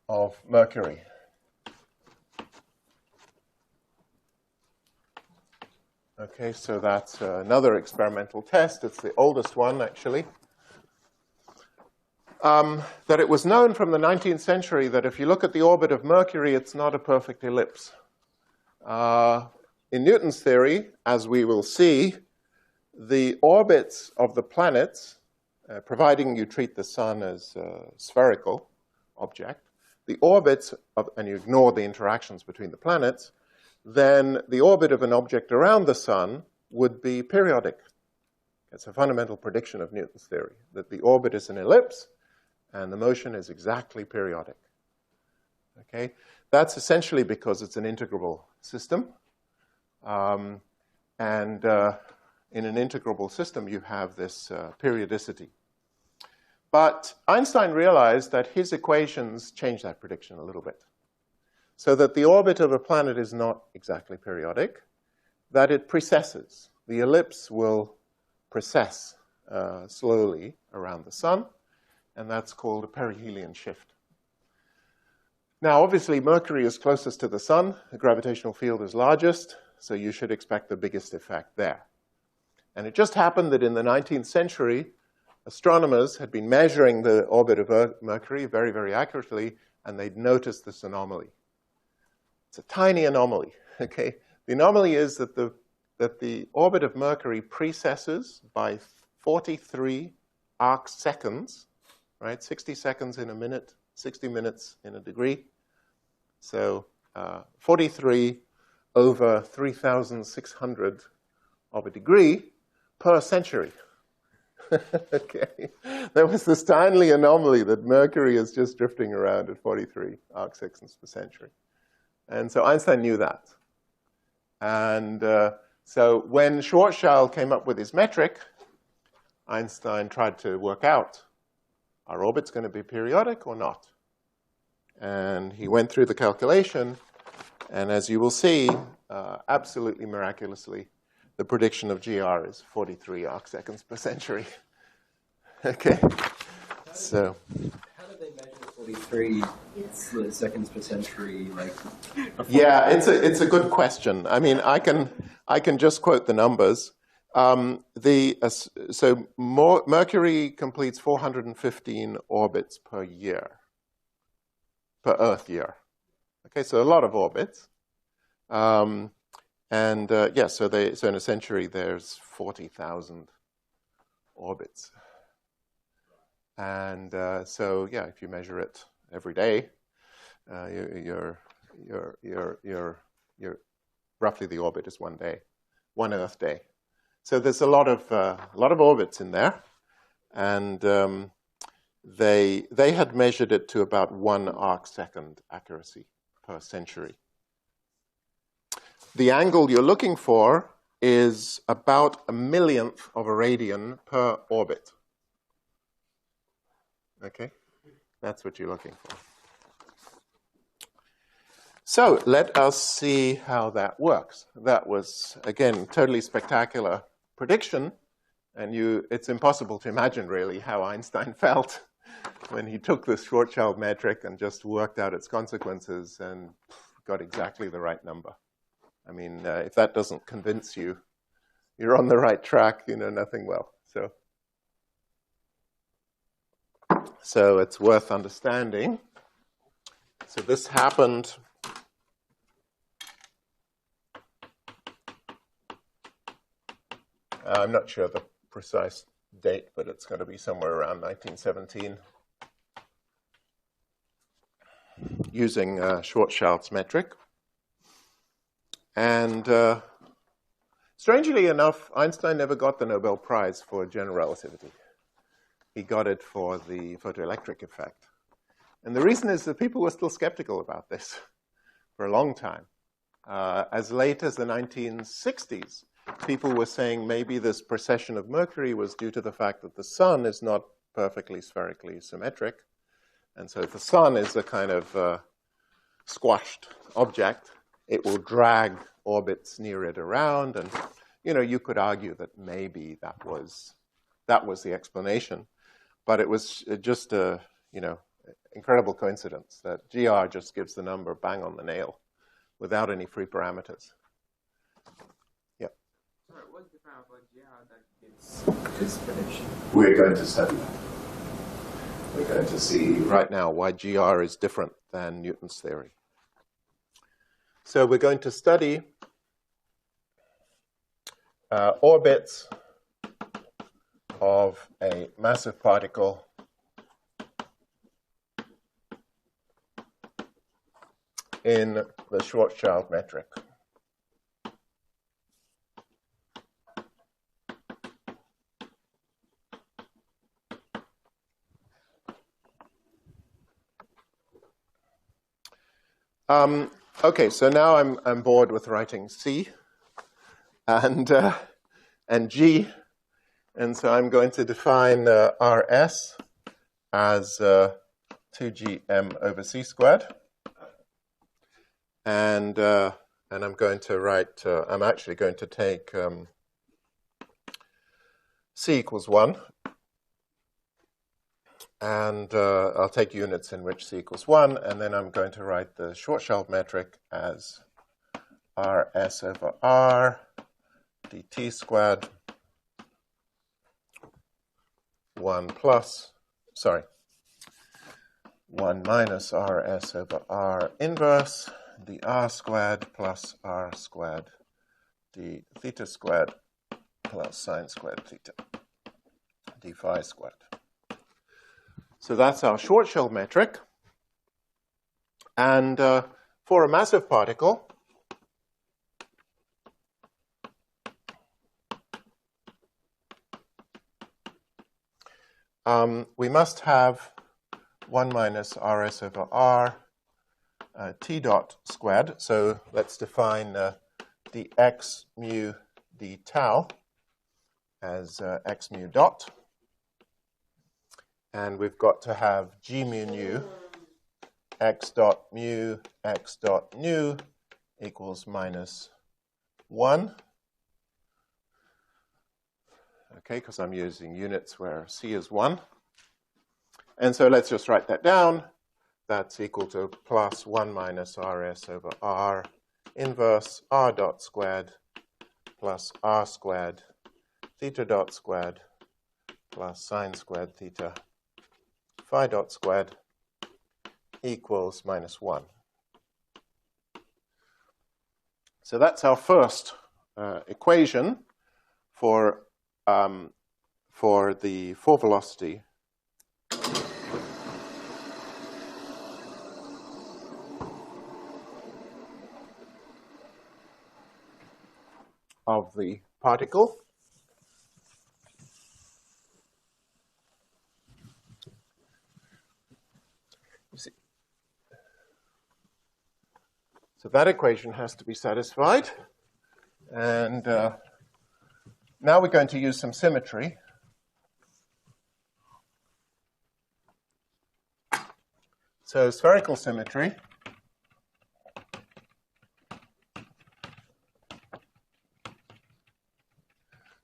of Mercury. Okay, so that's another experimental test. It's the oldest one, actually. That it was known from the 19th century that if you look at the orbit of Mercury, it's not a perfect ellipse. In Newton's theory, as we will see, the orbits of the planets, providing you treat the sun as a spherical object, the orbits of, and you ignore the interactions between the planets, then the orbit of an object around the sun would be periodic. It's a fundamental prediction of Newton's theory, that the orbit is an ellipse and the motion is exactly periodic. Okay? That's essentially because it's an integrable system. In an integrable system, you have this periodicity. But Einstein realized that his equations change that prediction a little bit. So that the orbit of a planet is not exactly periodic, that it precesses. The ellipse will precess slowly around the sun, and that's called a perihelion shift. Now, obviously, Mercury is closest to the sun. The gravitational field is largest, so you should expect the biggest effect there. And it just happened that in the 19th century, astronomers had been measuring the orbit of Mercury very, very accurately, and they'd noticed this anomaly. It's a tiny anomaly, okay? The anomaly is that the orbit of Mercury precesses by 43 arc seconds, right? 60 seconds in a minute, 60 minutes in a degree. So 43 over 3,600 of a degree per century. Okay. There was this tiny anomaly that Mercury is just drifting around at 43 arc seconds per century. And so Einstein knew that. And so when Schwarzschild came up with his metric, Einstein tried to work out, are orbits going to be periodic or not? And he went through the calculation, and as you will see, absolutely miraculously, the prediction of GR is 43 arc seconds per century. Okay, so.
How did they measure 43 seconds per century? Like,
yeah, it's a good question. I mean, I can just quote the numbers. So Mercury completes 415 orbits per year, per Earth year. Okay, so a lot of orbits. Yeah, so in a century there's 40,000 orbits. And so yeah, if you measure it every day, you're roughly the orbit is one day, one Earth day. So there's a lot of orbits in there, and they had measured it to about 1 arc second accuracy per century. The angle you're looking for is about 1/millionth of a radian per orbit. Okay, that's what you're looking for. So let us see how that works. That was, again, totally spectacular prediction, and it's impossible to imagine really how Einstein felt when he took this Schwarzschild metric and just worked out its consequences and got exactly the right number. I mean, if that doesn't convince you, you're on the right track, you know nothing well. So it's worth understanding. So this happened I'm not sure the precise date, but it's going to be somewhere around 1917, using Schwarzschild's metric. And strangely enough, Einstein never got the Nobel Prize for general relativity. He got it for the photoelectric effect. And the reason is that people were still skeptical about this for a long time. As late as the 1960s, people were saying maybe this precession of Mercury was due to the fact that the sun is not perfectly spherically symmetric. And so the sun is a kind of squashed object, it will drag orbits near it around, and you could argue that maybe that was the explanation, but it was just a incredible coincidence that GR just gives the number bang on the nail without any free parameters. Yeah.
Sorry, what's different about GR that gives this prediction?
We're going to study that. We're going to see right now why GR is different than Newton's theory. So we're going to study orbits of a massive particle in the Schwarzschild metric. Okay, so now I'm bored with writing C and G, and so I'm going to define RS as 2gm over c squared, and I'm going to write. I'm actually going to take c equals 1. And I'll take units in which c equals 1, and then I'm going to write the Schwarzschild metric as Rs over R dt squared 1 minus Rs over R inverse dr squared plus R squared d theta squared plus sine squared theta d phi squared. So that's our Schwarzschild metric. And for a massive particle, we must have 1 minus Rs over R t dot squared. So let's define dx mu d tau as x mu dot. And we've got to have g mu nu x dot nu equals minus 1. Okay, because I'm using units where c is 1. And so let's just write that down. That's equal to plus 1 minus Rs over R inverse R dot squared plus R squared theta dot squared plus sine squared theta phi dot squared equals minus 1. So that's our first equation for the full velocity of the particle. So that equation has to be satisfied. And now we're going to use some symmetry. So spherical symmetry.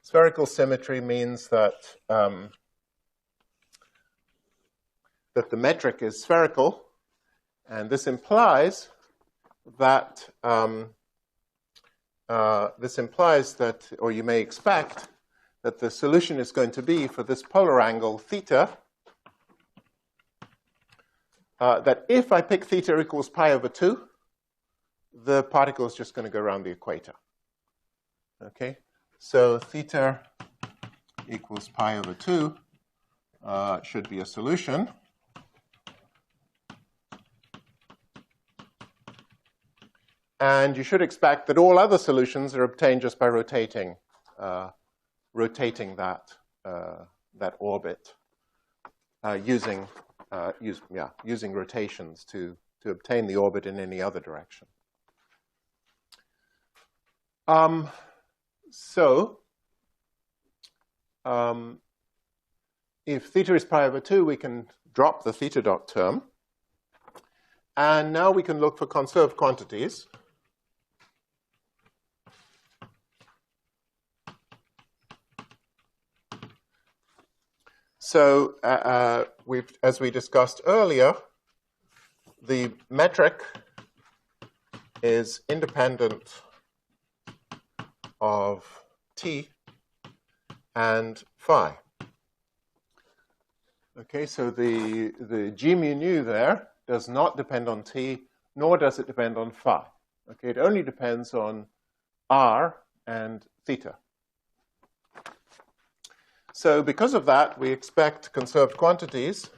Spherical symmetry means that that the metric is spherical, and this implies that or you may expect that the solution is going to be for this polar angle theta, that if I pick theta equals pi over 2, the particle is just going to go around the equator. Okay, so theta equals pi over 2 should be a solution. And you should expect that all other solutions are obtained just by rotating that orbit using rotations to obtain the orbit in any other direction. If theta is pi over 2, we can drop the theta dot term. And now we can look for conserved quantities. So as we discussed earlier, the metric is independent of t and phi. Okay, so the g mu nu there does not depend on t, nor does it depend on phi. Okay, it only depends on r and theta. So because of that, we expect conserved quantities.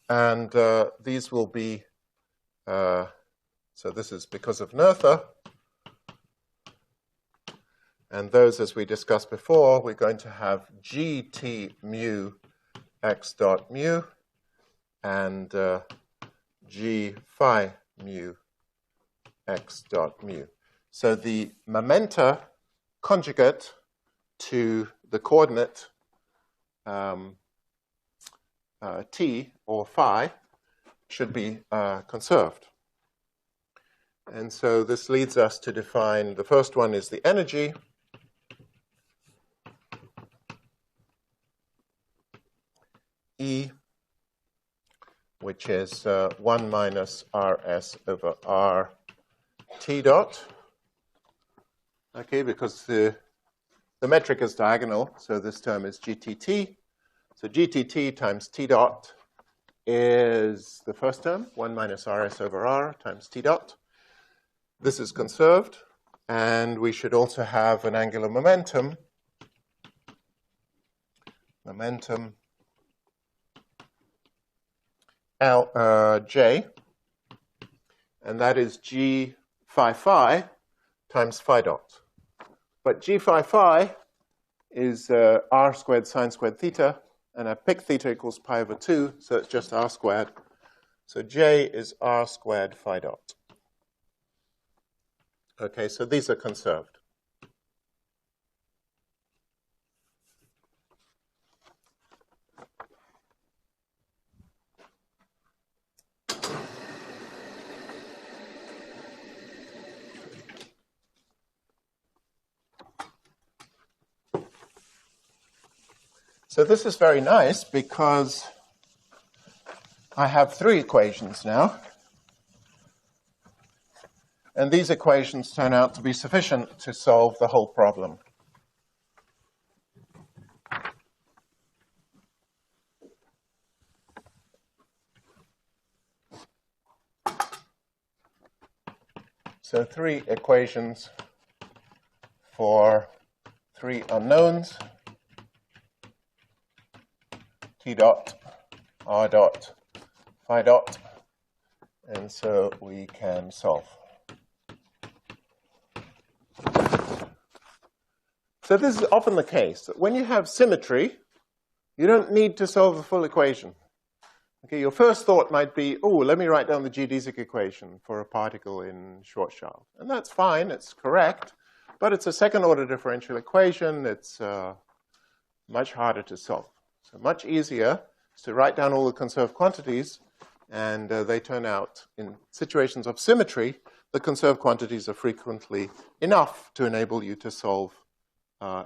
And these will be, so this is because of Noether. And those, as we discussed before, we're going to have gt mu x dot mu and g phi mu x dot mu. So the momenta conjugate to the coordinate t or phi should be conserved. And so this leads us to define, the first one is the energy. E, which is 1 minus Rs over R T dot. Okay, because the metric is diagonal, so this term is GTT. So GTT times T dot is the first term, 1 minus Rs over R times T dot. This is conserved, and we should also have an angular momentum. Momentum J, and that is G phi phi times phi dot. But G phi phi is R squared sine squared theta, and I pick theta equals pi over 2, so it's just R squared. So J is R squared phi dot. Okay, so these are conserved. So this is very nice because I have 3 equations now. And these equations turn out to be sufficient to solve the whole problem. So 3 equations for 3 unknowns. T dot, R dot, phi dot, and so we can solve. So this is often the case, that when you have symmetry, you don't need to solve the full equation. Okay, your first thought might be, oh, let me write down the geodesic equation for a particle in Schwarzschild. And that's fine, it's correct, but it's a second-order differential equation. It's much harder to solve. So much easier is to write down all the conserved quantities, and they turn out, in situations of symmetry, the conserved quantities are frequently enough to enable you to solve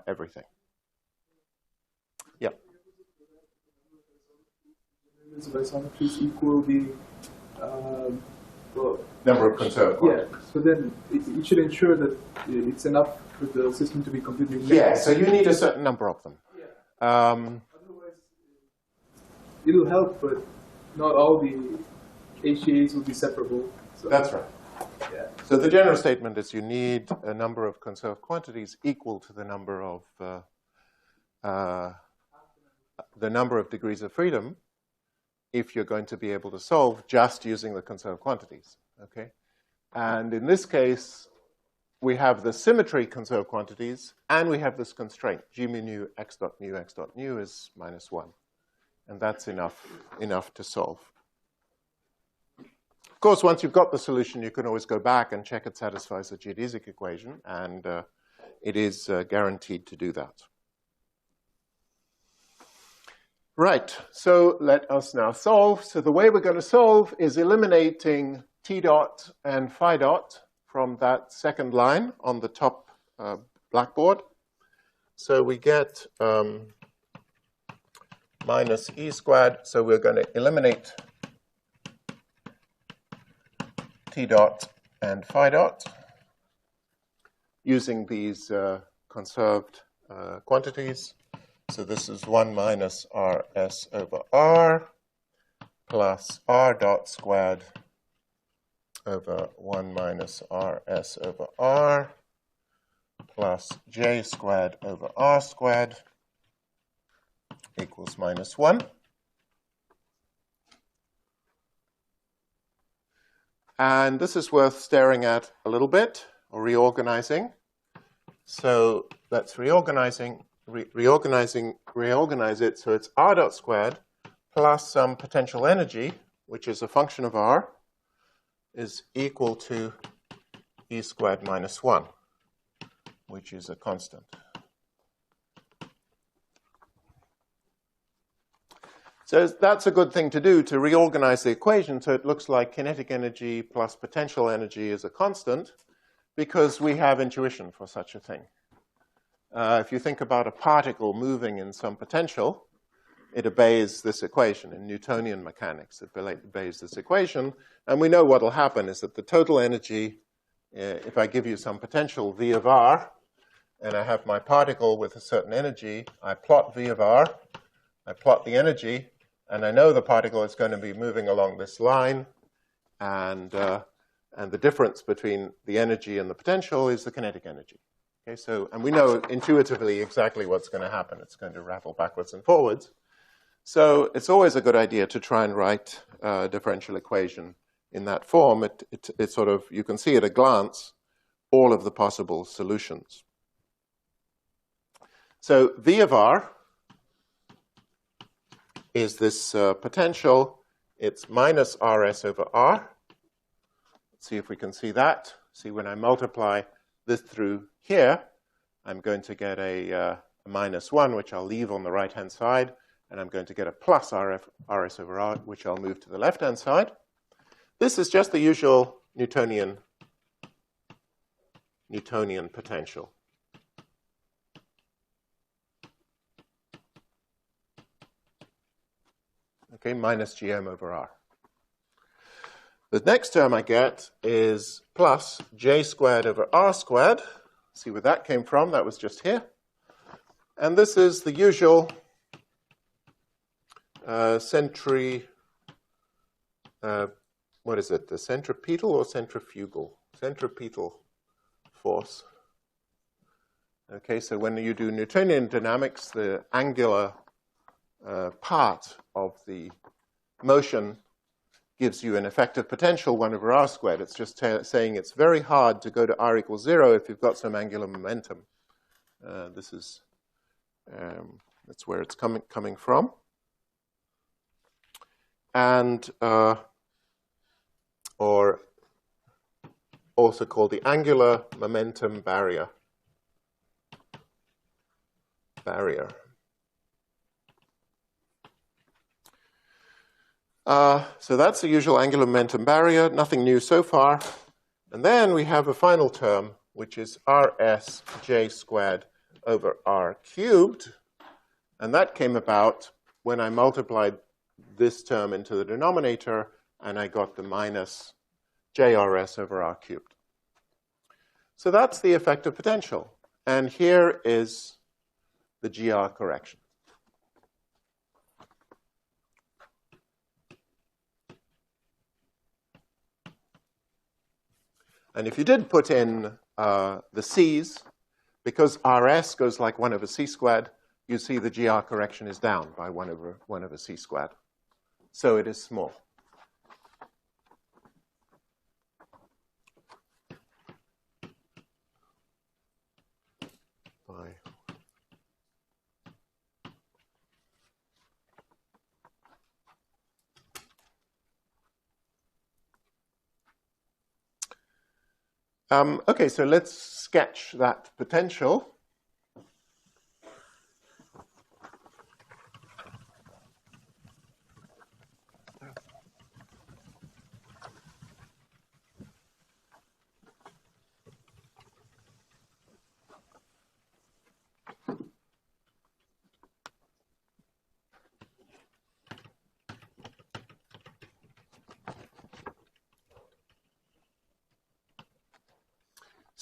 everything. Yeah.
So isometries equal the
Number of conserved quantities.
Yeah, so then it should ensure that it's enough for the system to be completely linked.
Yeah, so you need a certain number of them.
Yeah. It'll help, but not all the HAs will be separable. So.
That's right.
Yeah.
So the general statement is you need a number of conserved quantities equal to the number of degrees of freedom if you're going to be able to solve just using the conserved quantities. Okay? And in this case, we have the symmetry conserved quantities, and we have this constraint, g mu nu x dot nu is -1. And that's enough to solve. Of course, once you've got the solution, you can always go back and check it satisfies the geodesic equation, and it is guaranteed to do that. Right, so let us now solve. So the way we're going to solve is eliminating t dot and phi dot from that second line on the top blackboard. So we get minus e squared. So we're going to eliminate t dot and phi dot using these conserved quantities. So this is 1 minus rs over r plus r dot squared over 1 minus rs over r plus j squared over r squared equals minus 1. And this is worth staring at a little bit, or reorganizing. So let's reorganize it. So it's r dot squared plus some potential energy, which is a function of r, is equal to e squared minus 1, which is a constant. So that's a good thing to do, to reorganize the equation so it looks like kinetic energy plus potential energy is a constant, because we have intuition for such a thing. If you think about a particle moving in some potential, it obeys this equation. In Newtonian mechanics, it obeys this equation. And we know what will happen is that the total energy, if I give you some potential V of r, and I have my particle with a certain energy, I plot V of r, I plot the energy, and I know the particle is going to be moving along this line, and the difference between the energy and the potential is the kinetic energy. Okay, so, and we know intuitively exactly what's going to happen. It's going to ravel backwards and forwards. So it's always a good idea to try and write a differential equation in that form. It sort of, you can see at a glance all of the possible solutions. So V of r is this potential. It's minus rs over r. Let's see if we can see that. See, when I multiply this through here, I'm going to get a minus 1, which I'll leave on the right-hand side, and I'm going to get a plus rs over r, which I'll move to the left-hand side. This is just the usual Newtonian potential. Okay, minus gm over r. The next term I get is plus j squared over r squared. See where that came from? That was just here. And this is the usual what is it? The centripetal or centrifugal? Centripetal force. Okay, so when you do Newtonian dynamics, the angular part of the motion gives you an effective potential 1 over r squared. It's just saying it's very hard to go to r equals 0 if you've got some angular momentum. That's where it's coming from. And or also called the angular momentum barrier. So that's the usual angular momentum barrier, nothing new so far. And then we have a final term, which is rs j squared over r cubed. And that came about when I multiplied this term into the denominator, and I got the minus jrs over r cubed. So that's the effective potential. And here is the GR correction. And if you did put in the C's, because RS goes like 1 over C squared, you see the GR correction is down by 1 over C squared. So it is small. Okay, so let's sketch that potential.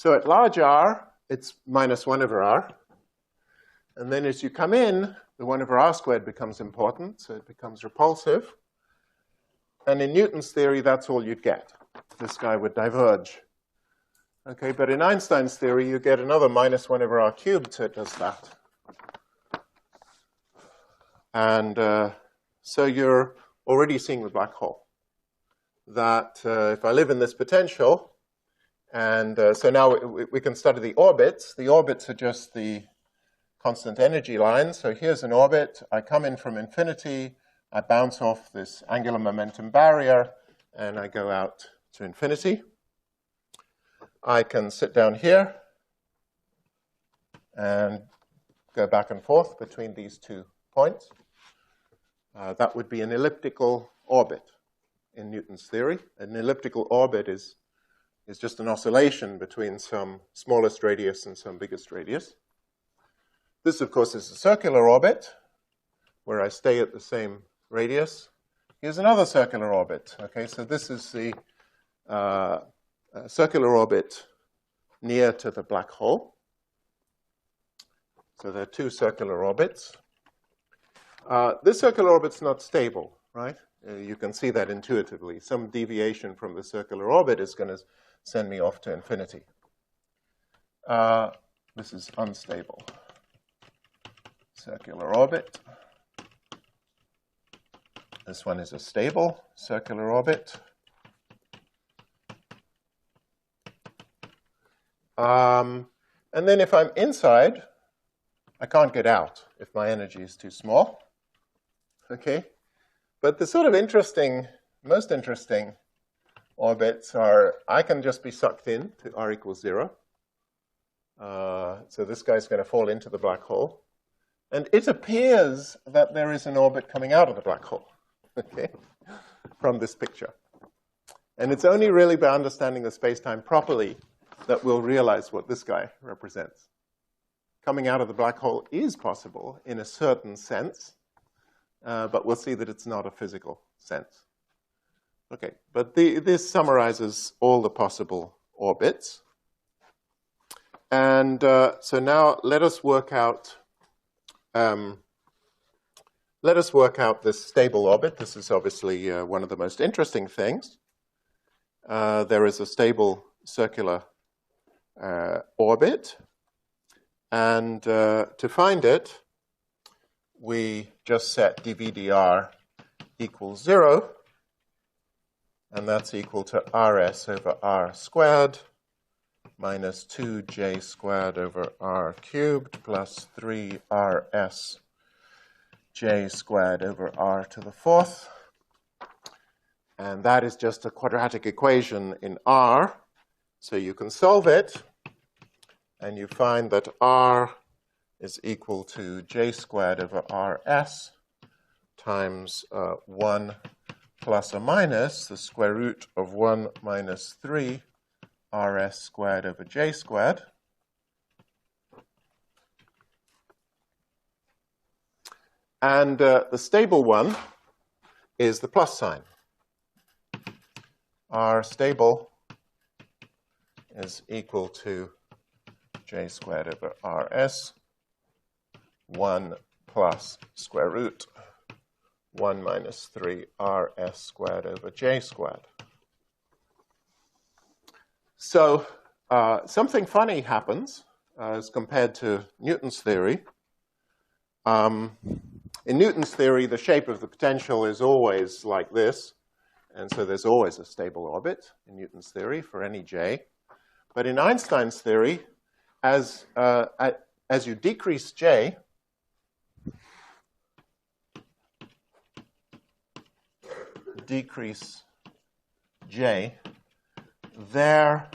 So at large r, it's minus 1 over r. And then as you come in, the 1 over r squared becomes important, so it becomes repulsive. And in Newton's theory, that's all you'd get. This guy would diverge. Okay, but in Einstein's theory, you get another minus 1 over r cubed, so it does that. And so you're already seeing the black hole. That if I live in this potential, and so now we can study the orbits. The orbits are just the constant energy lines. So here's an orbit. I come in from infinity. I bounce off this angular momentum barrier, and I go out to infinity. I can sit down here and go back and forth between these 2 points. That would be an elliptical orbit in Newton's theory. An elliptical orbit is just an oscillation between some smallest radius and some biggest radius. This, of course, is a circular orbit where I stay at the same radius. Here's another circular orbit. Okay, so this is the circular orbit near to the black hole. So there are 2 circular orbits. This circular orbit's not stable, right? You can see that intuitively. Some deviation from the circular orbit is going to send me off to infinity. This is unstable. Circular orbit. This one is a stable circular orbit. And then if I'm inside, I can't get out if my energy is too small. Okay? But the sort of interesting, most interesting orbits are, I can just be sucked in to r equals 0. So this guy's going to fall into the black hole. And it appears that there is an orbit coming out of the black hole, okay, from this picture. And it's only really by understanding the space-time properly that we'll realize what this guy represents. Coming out of the black hole is possible in a certain sense, but we'll see that it's not a physical sense. Okay, but this summarizes all the possible orbits. And so now let us work out this stable orbit. This is obviously one of the most interesting things. There is a stable circular orbit. And to find it, we just set dv dr equals 0. And that's equal to rs over r squared minus 2j squared over r cubed plus 3rs j squared over r to the 4th. And that is just a quadratic equation in r. So you can solve it. And you find that r is equal to j squared over rs times 1 plus or minus the square root of 1 minus 3 rs squared over j squared. And the stable one is the plus sign. R stable is equal to j squared over rs, 1 plus square root 1 minus 3 rs squared over j squared. So something funny happens as compared to Newton's theory. In Newton's theory, the shape of the potential is always like this, and so there's always a stable orbit in Newton's theory for any j. But in Einstein's theory, as you decrease j, there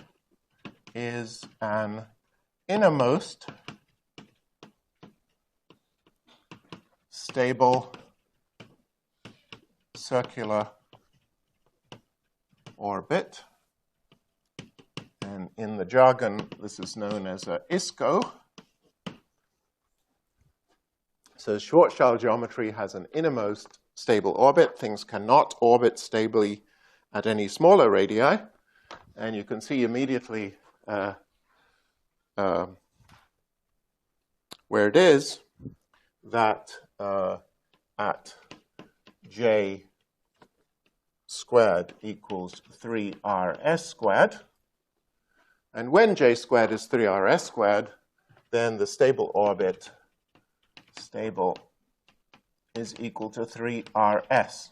is an innermost stable circular orbit. And in the jargon, this is known as a ISCO. So Schwarzschild geometry has an innermost stable orbit. Things cannot orbit stably at any smaller radii. And you can see immediately that at j squared equals 3rs squared, and when j squared is 3rs squared, then the stable orbit is equal to 3rs.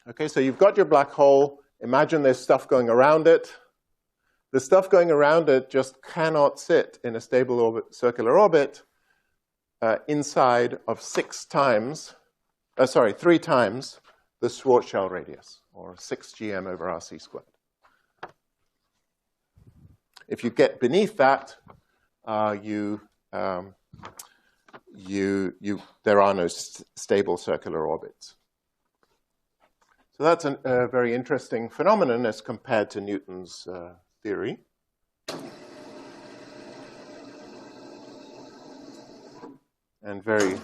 Okay, so you've got your black hole. Imagine there's stuff going around it. The stuff going around it just cannot sit in a stable orbit, circular orbit inside of 3 times the Schwarzschild radius, or 6 gm over RC squared. If you get beneath that, there are no stable circular orbits. So that's a very interesting phenomenon as compared to Newton's theory. And very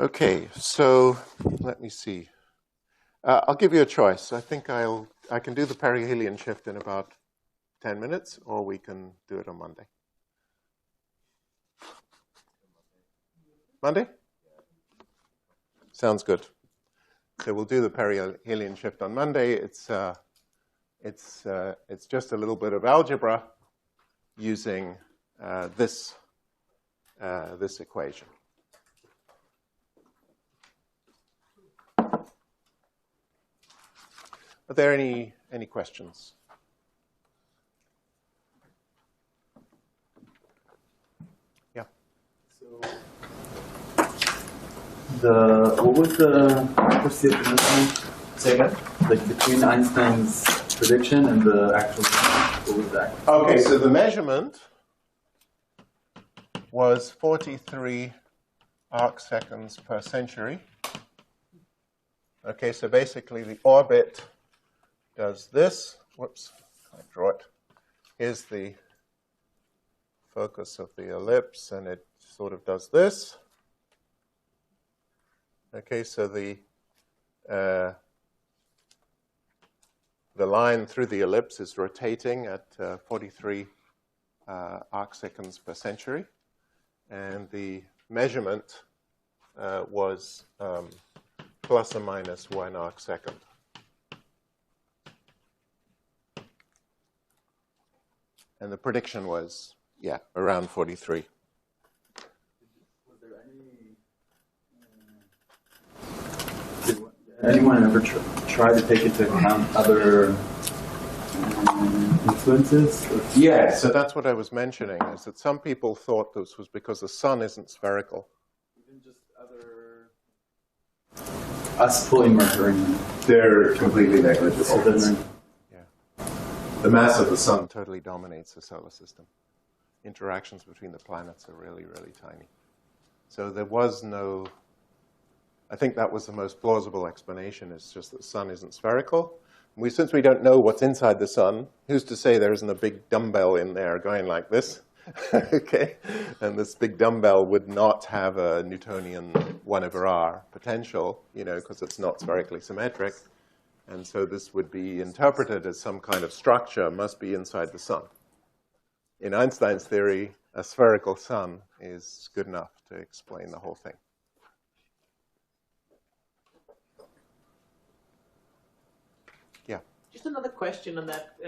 Okay, so let me see. I'll give you a choice. I think I can do the perihelion shift in about 10 minutes, or we can do it on Monday. Monday? Sounds good. So we'll do the perihelion shift on Monday. It's just a little bit of algebra using this equation. Are there any questions? Yeah.
So, what was the accuracy of the measurement?
Say again?
Like between Einstein's prediction and the actual measurement, what was that?
Okay, so the measurement was 43 arc seconds per century. Okay, so basically the orbit does this. Whoops, I draw it. Here's the focus of the ellipse, and it sort of does this. Okay, so the line through the ellipse is rotating at 43 arc seconds per century, and the measurement was plus or minus 1 arc second. And the prediction was, yeah, around 43.
Was there did anyone ever try to take into account other influences?
Yeah, so that's what I was mentioning, is that some people thought this was because the sun isn't spherical.
Even just other... Us pulling Mercury.
They're completely negligible.
So then,
the mass of the sun totally dominates the solar system. Interactions between the planets are really, really tiny. So there was no... I think that was the most plausible explanation, is just that the sun isn't spherical. Since we don't know what's inside the sun, who's to say there isn't a big dumbbell in there going like this? Okay, and this big dumbbell would not have a Newtonian 1 over r potential, because it's not spherically symmetric. And so this would be interpreted as some kind of structure must be inside the sun. In Einstein's theory, a spherical sun is good enough to explain the whole thing. Yeah.
Just another question on that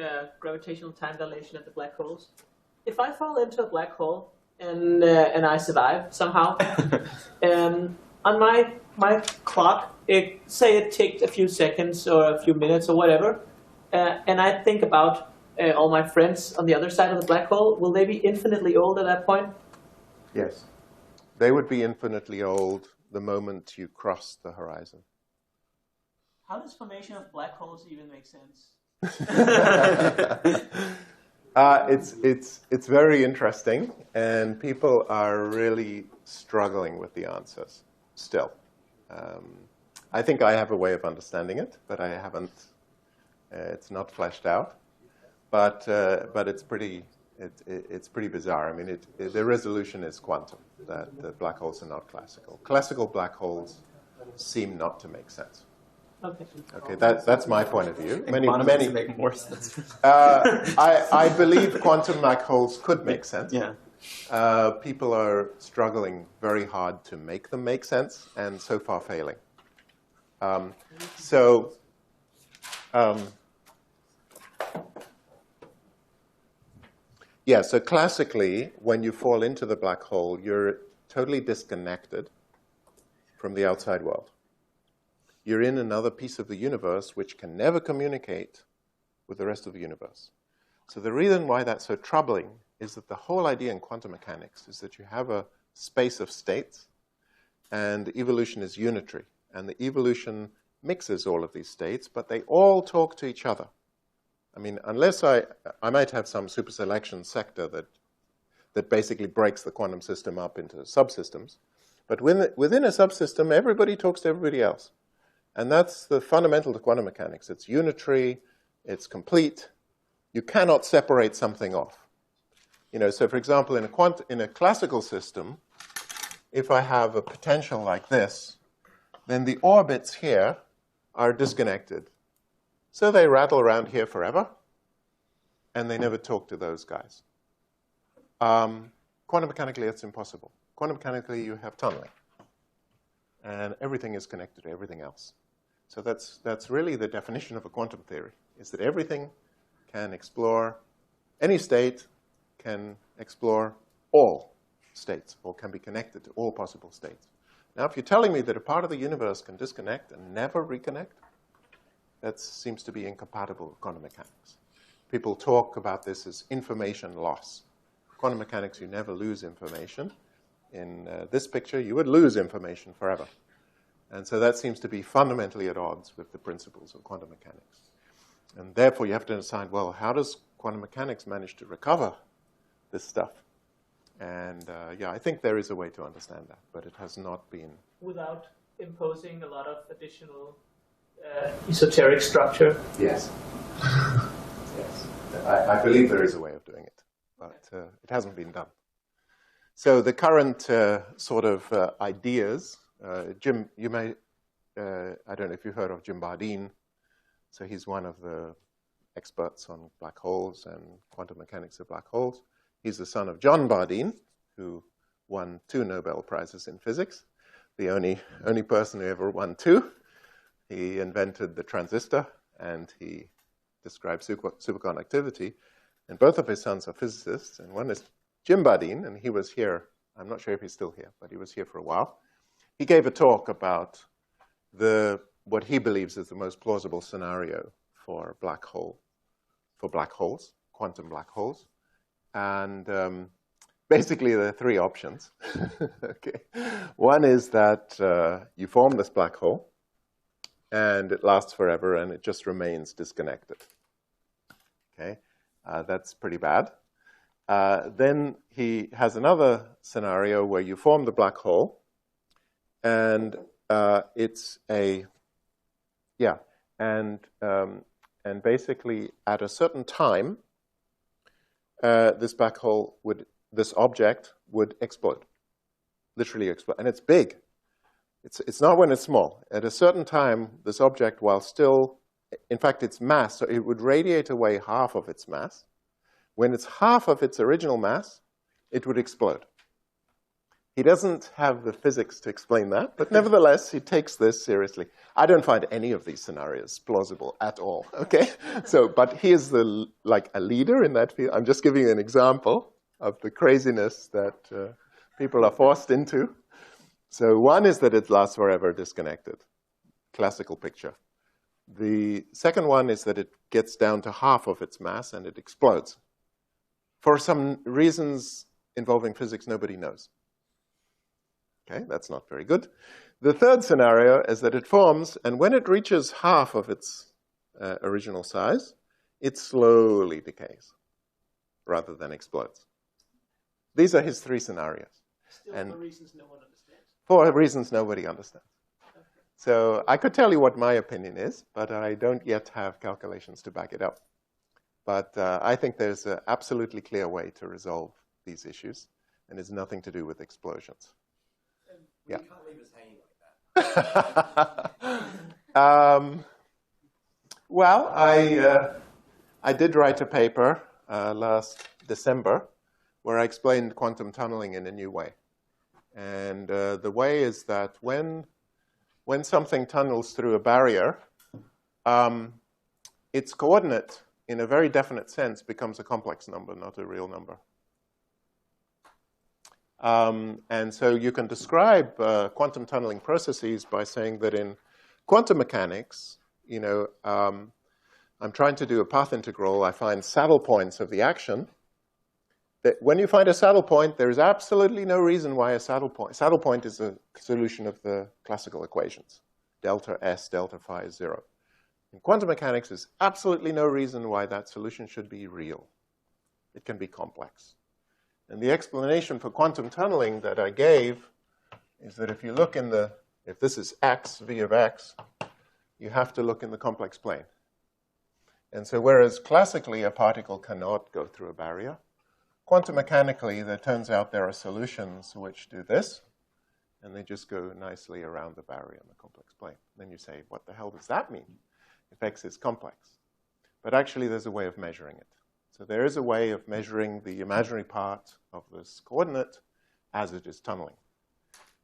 gravitational time dilation at the black holes. If I fall into a black hole and I survive somehow, on my clock, say it ticked a few seconds or a few minutes or whatever, and I think about all my friends on the other side of the black hole, will they be infinitely old at that point?
Yes. They would be infinitely old the moment you cross the horizon.
How does formation of black holes even make sense?
It's very interesting, and people are really struggling with the answers still. I think I have a way of understanding it, but I haven't. It's not fleshed out. But it's pretty bizarre. I mean, the resolution is quantum, that the black holes are not classical. Classical black holes seem not to make sense. Okay, that's my point of view.
Many make more sense.
I believe quantum black holes could make sense.
Yeah.
People are struggling very hard to make them make sense, and so far failing. Yeah, so classically, when you fall into the black hole, you're totally disconnected from the outside world. You're in another piece of the universe which can never communicate with the rest of the universe. So the reason why that's so troubling is that the whole idea in quantum mechanics is that you have a space of states, and evolution is unitary. And the evolution mixes all of these states, but they all talk to each other. I mean, unless I might have some super selection sector that basically breaks the quantum system up into subsystems. But within a subsystem, everybody talks to everybody else. And that's the fundamental to quantum mechanics. It's unitary, it's complete. You cannot separate something off. So for example, in a classical system, if I have a potential like this, then the orbits here are disconnected. So they rattle around here forever, and they never talk to those guys. Quantum mechanically, it's impossible. Quantum mechanically, you have tunneling, and everything is connected to everything else. So that's really the definition of a quantum theory, is that everything can explore, any state can explore all states, or can be connected to all possible states. Now, if you're telling me that a part of the universe can disconnect and never reconnect, that seems to be incompatible with quantum mechanics. People talk about this as information loss. Quantum mechanics, you never lose information. In this picture, you would lose information forever. And so that seems to be fundamentally at odds with the principles of quantum mechanics. And therefore, you have to decide, well, how does quantum mechanics manage to recover this stuff? And yeah, I think there is a way to understand that, but it has not been. Without
imposing a lot of additional esoteric structure?
Yes. Yes. I believe there is a way of doing it, but it hasn't been done. So the current sort of ideas, Jim, you may, I don't know if you've heard of Jim Bardeen. So he's one of the experts on black holes and quantum mechanics of black holes. He's the son of John Bardeen, who won 2 Nobel Prizes in physics, the only person who ever won 2. He invented the transistor, and he described superconductivity. And both of his sons are physicists, and one is Jim Bardeen, and he was here. I'm not sure if he's still here, but he was here for a while. He gave a talk about what he believes is the most plausible scenario for black holes, quantum black holes. And basically, there are 3 options. Okay. One is that you form this black hole, and it lasts forever, and it just remains disconnected. Okay, that's pretty bad. Then he has another scenario where you form the black hole, and and basically at a certain time, this black hole this object would explode, literally explode, and it's big. It's not when it's small. At a certain time, this object, while still, in fact, its mass, so it would radiate away half of its mass. When it's half of its original mass, it would explode. He doesn't have the physics to explain that, but nevertheless, he takes this seriously. I don't find any of these scenarios plausible at all, okay? But he is like a leader in that field. I'm just giving you an example of the craziness that people are forced into. So one is that it lasts forever disconnected, classical picture. The second one is that it gets down to half of its mass and it explodes. For some reasons involving physics, nobody knows. Okay, that's not very good. The third scenario is that it forms, and when it reaches half of its original size, it slowly decays rather than explodes. These are his 3 scenarios.
Still, for reasons no one understands.
For reasons nobody understands. Okay. So I could tell you what my opinion is, but I don't yet have calculations to back it up. But I think there's an absolutely clear way to resolve these issues, and it's nothing to do with explosions.
You can't leave us hanging like that.
Well, I did write a paper last December where I explained quantum tunneling in a new way. And the way is that when something tunnels through a barrier, its coordinate, in a very definite sense, becomes a complex number, not a real number. And so you can describe quantum tunneling processes by saying that in quantum mechanics, I'm trying to do a path integral. I find saddle points of the action. That when you find a saddle point, there is absolutely no reason why a saddle point is a solution of the classical equations. Delta S, delta phi is 0. In quantum mechanics, there's absolutely no reason why that solution should be real. It can be complex. And the explanation for quantum tunneling that I gave is that if you look if this is x, v of x, you have to look in the complex plane. And so whereas classically a particle cannot go through a barrier, quantum mechanically, there turns out there are solutions which do this, and they just go nicely around the barrier in the complex plane. Then you say, what the hell does that mean if x is complex? But actually, there's a way of measuring it. So there is a way of measuring the imaginary part of this coordinate as it is tunneling.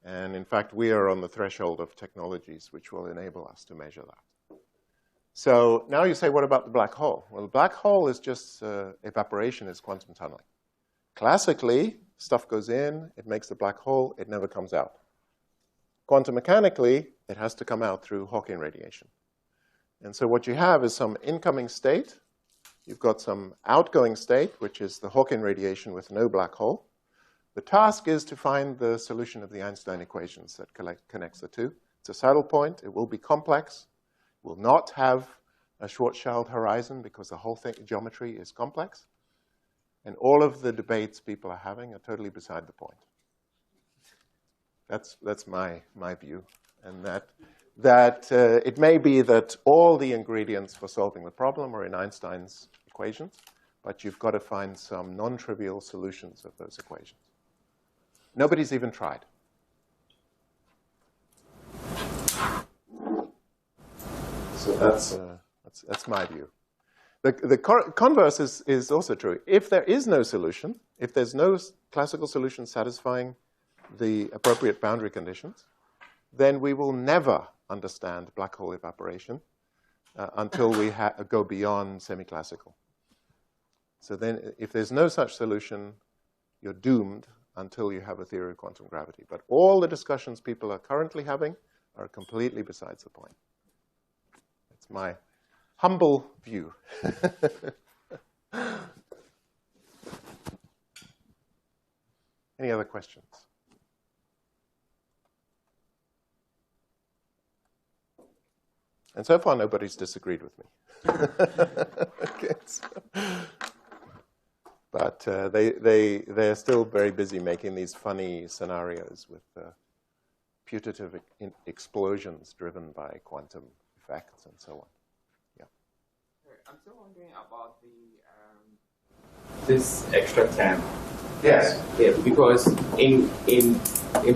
And in fact, we are on the threshold of technologies which will enable us to measure that. So now you say, what about the black hole? Well, the black hole is just evaporation is quantum tunneling. Classically, stuff goes in, it makes the black hole, it never comes out. Quantum mechanically, it has to come out through Hawking radiation. And so what you have is some incoming state. You've got some outgoing state, which is the Hawking radiation with no black hole. The task is to find the solution of the Einstein equations that connects the two. It's a saddle point. It will be complex. It will not have a Schwarzschild horizon because the whole thing, geometry is complex. And all of the debates people are having are totally beside the point. That's my view. And that it may be that all the ingredients for solving the problem are in Einstein's equations, but you've got to find some non-trivial solutions of those equations. Nobody's even tried. So that's my view. The converse is also true. If there is no solution, if there's no classical solution satisfying the appropriate boundary conditions, then we will never understand black hole evaporation until we go beyond semi-classical. So then if there's no such solution, you're doomed until you have a theory of quantum gravity. But all the discussions people are currently having are completely besides the point. That's my humble view. Any other questions? And so far, nobody's disagreed with me. Okay, but they're still very busy making these funny scenarios with putative explosions driven by quantum effects and so on. Yeah.
I'm still wondering about this extra term.
Yes.
Yeah, because in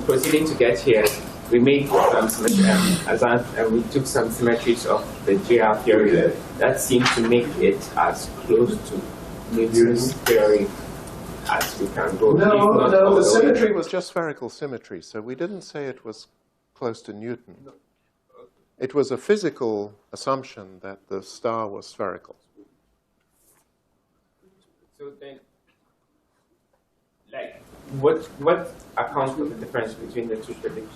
proceeding to get here, we made some and we took some symmetries of the GR theory that seemed to make it as close to Newton's theory as we can go.
No, the symmetry was just spherical symmetry, so we didn't say it was close to Newton. It was a physical assumption that the star was spherical.
So then, like, what accounts for the difference between the two predictions?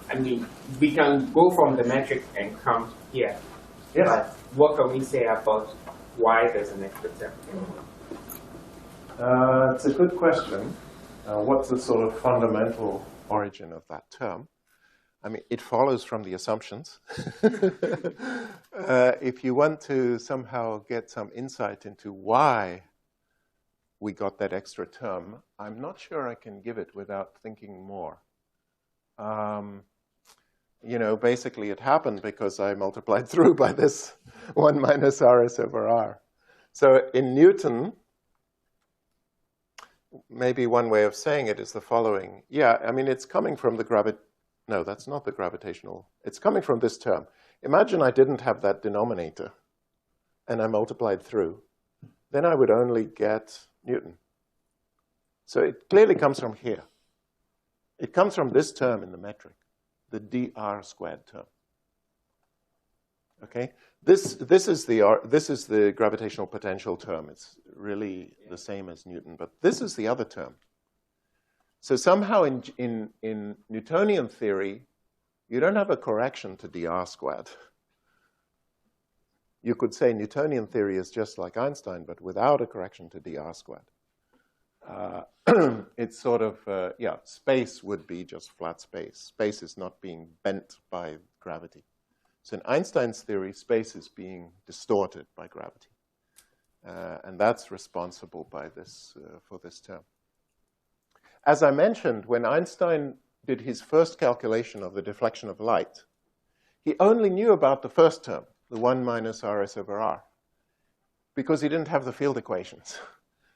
I mean, we can go from the metric and come here.
Yes.
But what can we say about why there's an extra term?
It's a good question. What's the sort of fundamental origin of that term? I mean, it follows from the assumptions. If you want to somehow get some insight into why we got that extra term, I'm not sure I can give it without thinking more. you know, basically it happened because I multiplied through by this 1 minus Rs over R. So in Newton, maybe one way of saying it is the following. Yeah, I mean, it's coming from the no, that's not the gravitational. It's coming from this term. Imagine I didn't have that denominator and I multiplied through. Then I would only get Newton. So it clearly comes from here. It comes from this term in the metric, the dr squared term. Okay, this is the gravitational potential term. It's really the same as Newton, but this is the other term. So somehow in Newtonian theory, you don't have a correction to dr squared. You could say Newtonian theory is just like Einstein, but without a correction to dr squared. It's sort of, yeah, space would be just flat space. Space is not being bent by gravity. So in Einstein's theory, space is being distorted by gravity. And that's responsible by this, for this term. As I mentioned, when Einstein did his first calculation of the deflection of light, he only knew about the first term, the 1 minus Rs over R, because he didn't have the field equations.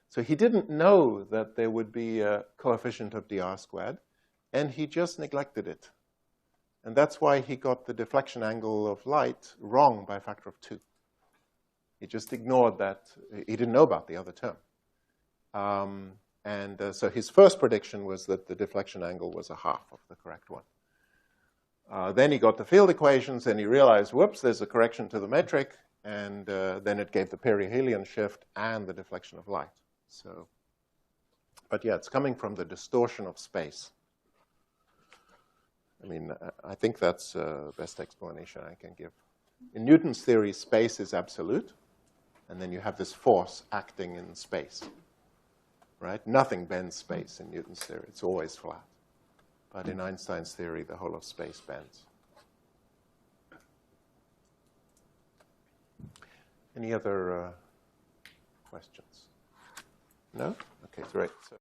So he didn't know that there would be a coefficient of dr squared, and he just neglected it. And that's why he got the deflection angle of light wrong by a factor of 2. He just ignored that. He didn't know about the other term. So his first prediction was that the deflection angle was a half of the correct one. Then he got the field equations, and he realized, whoops, there's a correction to the metric, and then it gave the perihelion shift and the deflection of light. So, but yeah, it's coming from the distortion of space. I mean, I think that's the best explanation I can give. In Newton's theory, space is absolute, and then you have this force acting in space, right? Nothing bends space in Newton's theory. It's always flat. But in Einstein's theory, the whole of space bends. Any other questions? No? Okay, great. So